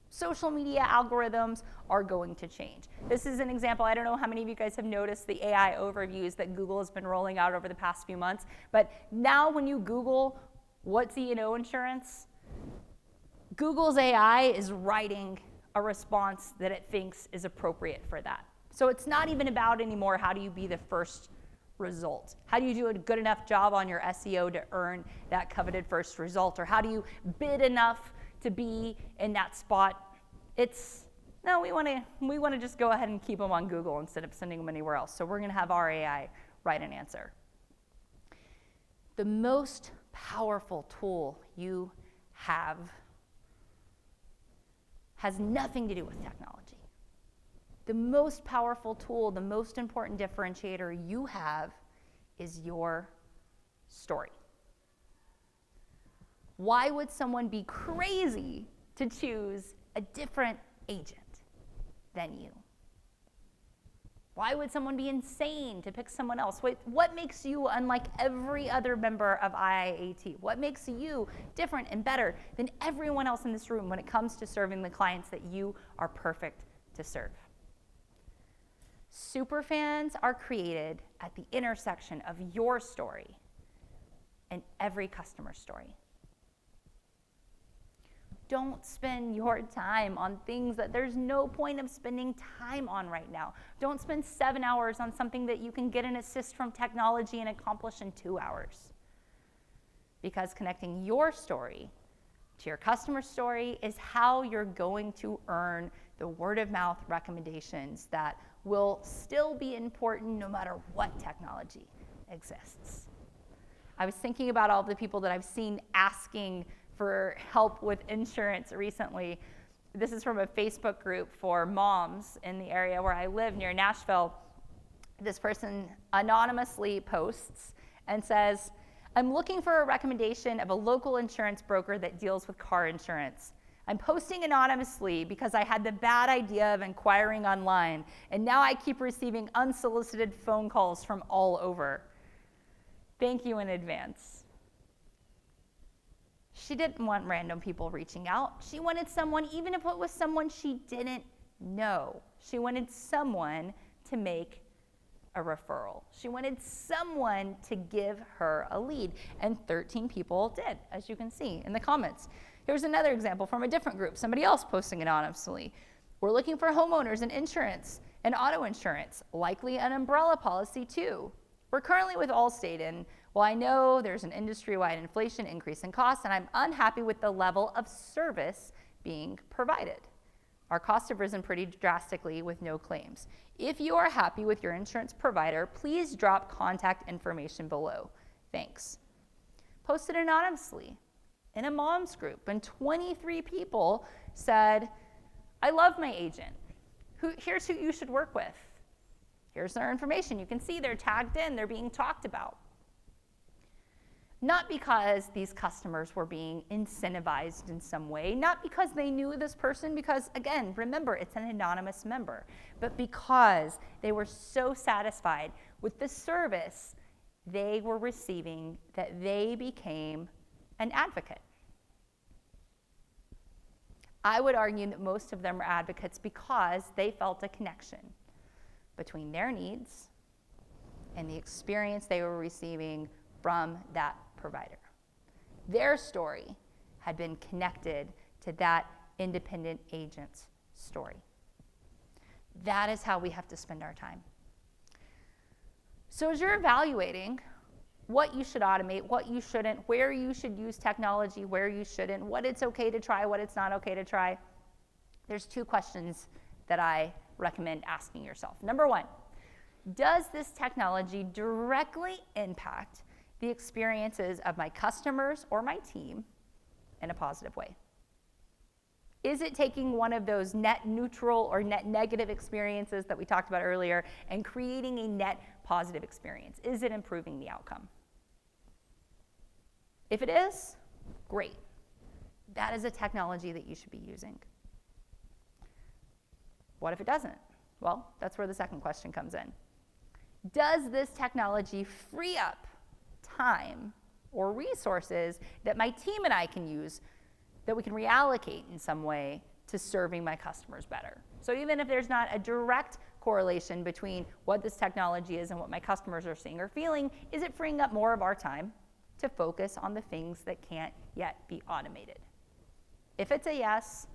Social media algorithms are going to change. This is an example. I don't know how many of you guys have noticed the AI overviews that Google has been rolling out over the past few months, but now when you Google what's E&O insurance, Google's AI is writing a response that it thinks is appropriate for that. So it's not even about anymore how do you be the first result? How do you do a good enough job on your SEO to earn that coveted first result? Or how do you bid enough to be in that spot? No, we want to just go ahead and keep them on Google instead of sending them anywhere else. So we're going to have our AI write an answer. The most powerful tool you have has nothing to do with technology. The most powerful tool, the most important differentiator you have is your story. Why would someone be crazy to choose a different agent than you? Why would someone be insane to pick someone else? Wait, what makes you unlike every other member of IIAT? What makes you different and better than everyone else in this room when it comes to serving the clients that you are perfect to serve? Superfans are created at the intersection of your story and every customer's story. Don't spend your time on things that there's no point of spending time on right now. Don't spend 7 hours on something that you can get an assist from technology and accomplish in 2 hours. Because connecting your story to your customer's story is how you're going to earn the word of mouth recommendations that will still be important no matter what technology exists. I was thinking about all the people that I've seen asking for help with insurance recently. This is from a Facebook group for moms in the area where I live near Nashville. This person anonymously posts and says, I'm looking for a recommendation of a local insurance broker that deals with car insurance. I'm posting anonymously because I had the bad idea of inquiring online, and now I keep receiving unsolicited phone calls from all over. Thank you in advance. She didn't want random people reaching out. She wanted someone, even if it was someone she didn't know. She wanted someone to make a referral. She wanted someone to give her a lead. And 13 people did, as you can see in the comments. Here's another example from a different group, somebody else posting anonymously. We're looking for homeowners and insurance and auto insurance, likely an umbrella policy too. We're currently with Allstate, and while I know there's an industry-wide inflation increase in costs, and I'm unhappy with the level of service being provided. Our costs have risen pretty drastically with no claims. If you are happy with your insurance provider, please drop contact information below. Thanks. Posted anonymously in a mom's group, and 23 people said, I love my agent. Here's who you should work with. Here's their information. You can see they're tagged in, they're being talked about. Not because these customers were being incentivized in some way, not because they knew this person, because again, remember, it's an anonymous member, but because they were so satisfied with the service they were receiving that they became an advocate. I would argue that most of them are advocates because they felt a connection between their needs and the experience they were receiving from that provider. Their story had been connected to that independent agent's story. That is how we have to spend our time. So as you're evaluating what you should automate, what you shouldn't, where you should use technology, where you shouldn't, what it's okay to try, what it's not okay to try, there's 2 questions that I recommend asking yourself. Number 1, does this technology directly impact the experiences of my customers or my team in a positive way? Is it taking one of those net neutral or net negative experiences that we talked about earlier and creating a net positive experience? Is it improving the outcome? If it is, great. That is a technology that you should be using. What if it doesn't? Well, that's where the second question comes in. Does this technology free up time or resources that my team and I can use that we can reallocate in some way to serving my customers better? So even if there's not a direct correlation between what this technology is and what my customers are seeing or feeling, is it freeing up more of our time to focus on the things that can't yet be automated? If it's a yes,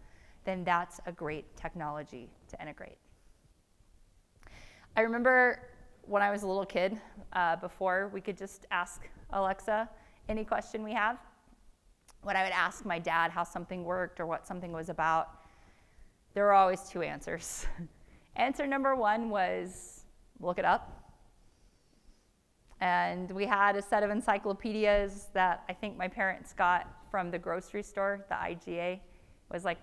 then that's a great technology to integrate. I remember when I was a little kid, before we could just ask Alexa any question we have, when I would ask my dad how something worked or what something was about, there were always two answers. Answer number one was, look it up. And we had a set of encyclopedias that I think my parents got from the grocery store, the IGA. It was like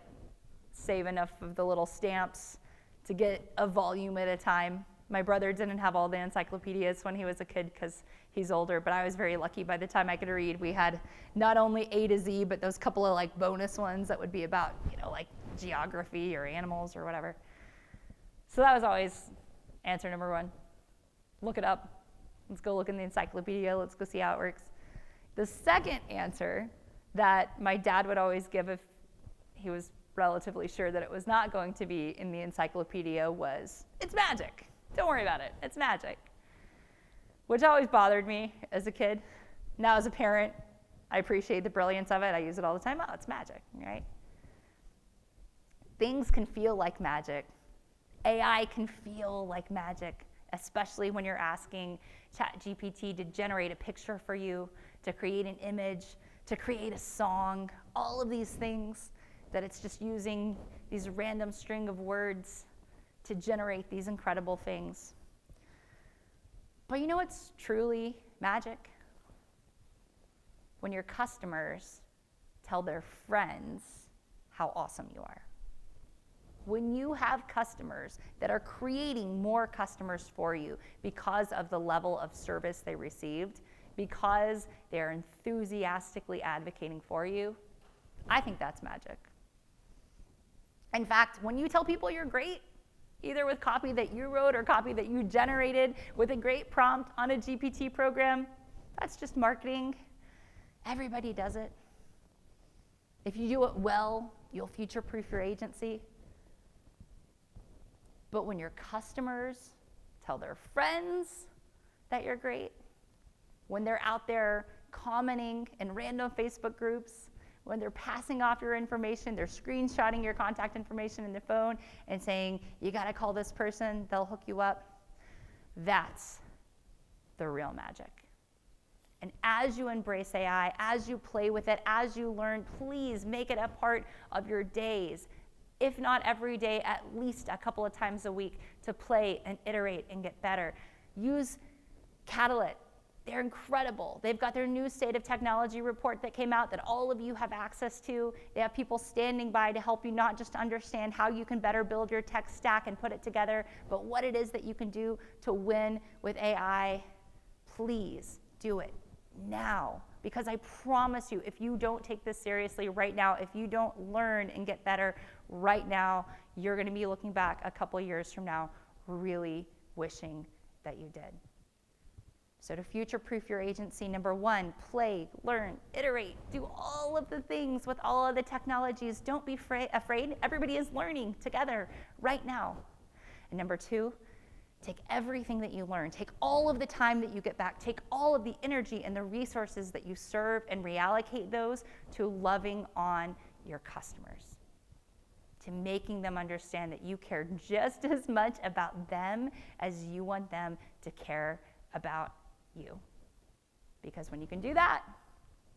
save enough of the little stamps to get a volume at a time. My brother didn't have all the encyclopedias when he was a kid because he's older, but I was very lucky. By the time I could read, we had not only A to Z, but those couple of like bonus ones that would be about, like geography or animals or whatever. So that was always answer number one. Look it up. Let's go look in the encyclopedia. Let's go see how it works. The second answer that my dad would always give if he was relatively sure that it was not going to be in the encyclopedia was, it's magic. Don't worry about it. It's magic. Which always bothered me as a kid. Now as a parent, I appreciate the brilliance of it. I use it all the time. Oh, it's magic, right? Things can feel like magic. AI can feel like magic, especially when you're asking ChatGPT to generate a picture for you, to create an image, to create a song, all of these things that it's just using these random string of words to generate these incredible things. But you know what's truly magic? When your customers tell their friends how awesome you are. When you have customers that are creating more customers for you because of the level of service they received, because they're enthusiastically advocating for you, I think that's magic. In fact, when you tell people you're great, either with copy that you wrote or copy that you generated with a great prompt on a GPT program, that's just marketing. Everybody does it. If you do it well, you'll future-proof your agency. But when your customers tell their friends that you're great, when they're out there commenting in random Facebook groups, when they're passing off your information, they're screenshotting your contact information in their phone and saying, you gotta call this person, they'll hook you up, that's the real magic. And as you embrace AI, as you play with it, as you learn, please make it a part of your days. If not every day, at least a couple of times a week to play and iterate and get better. Use Catalyst. They're incredible. They've got their new State of Technology report that came out that all of you have access to. They have people standing by to help you not just understand how you can better build your tech stack and put it together, but what it is that you can do to win with AI. Please do it now. Because I promise you, if you don't take this seriously right now, if you don't learn and get better right now, you're going to be looking back a couple years from now really wishing that you did. So to future-proof your agency, number one, play, learn, iterate, do all of the things with all of the technologies. Don't be afraid. Everybody is learning together right now. And number two, take everything that you learn, take all of the time that you get back, take all of the energy and the resources that you serve and reallocate those to loving on your customers, to making them understand that you care just as much about them as you want them to care about you. Because when you can do that,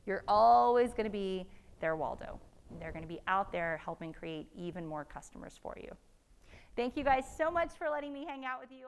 you're always going to be their Waldo. They're going to be out there helping create even more customers for you. Thank you guys so much for letting me hang out with you.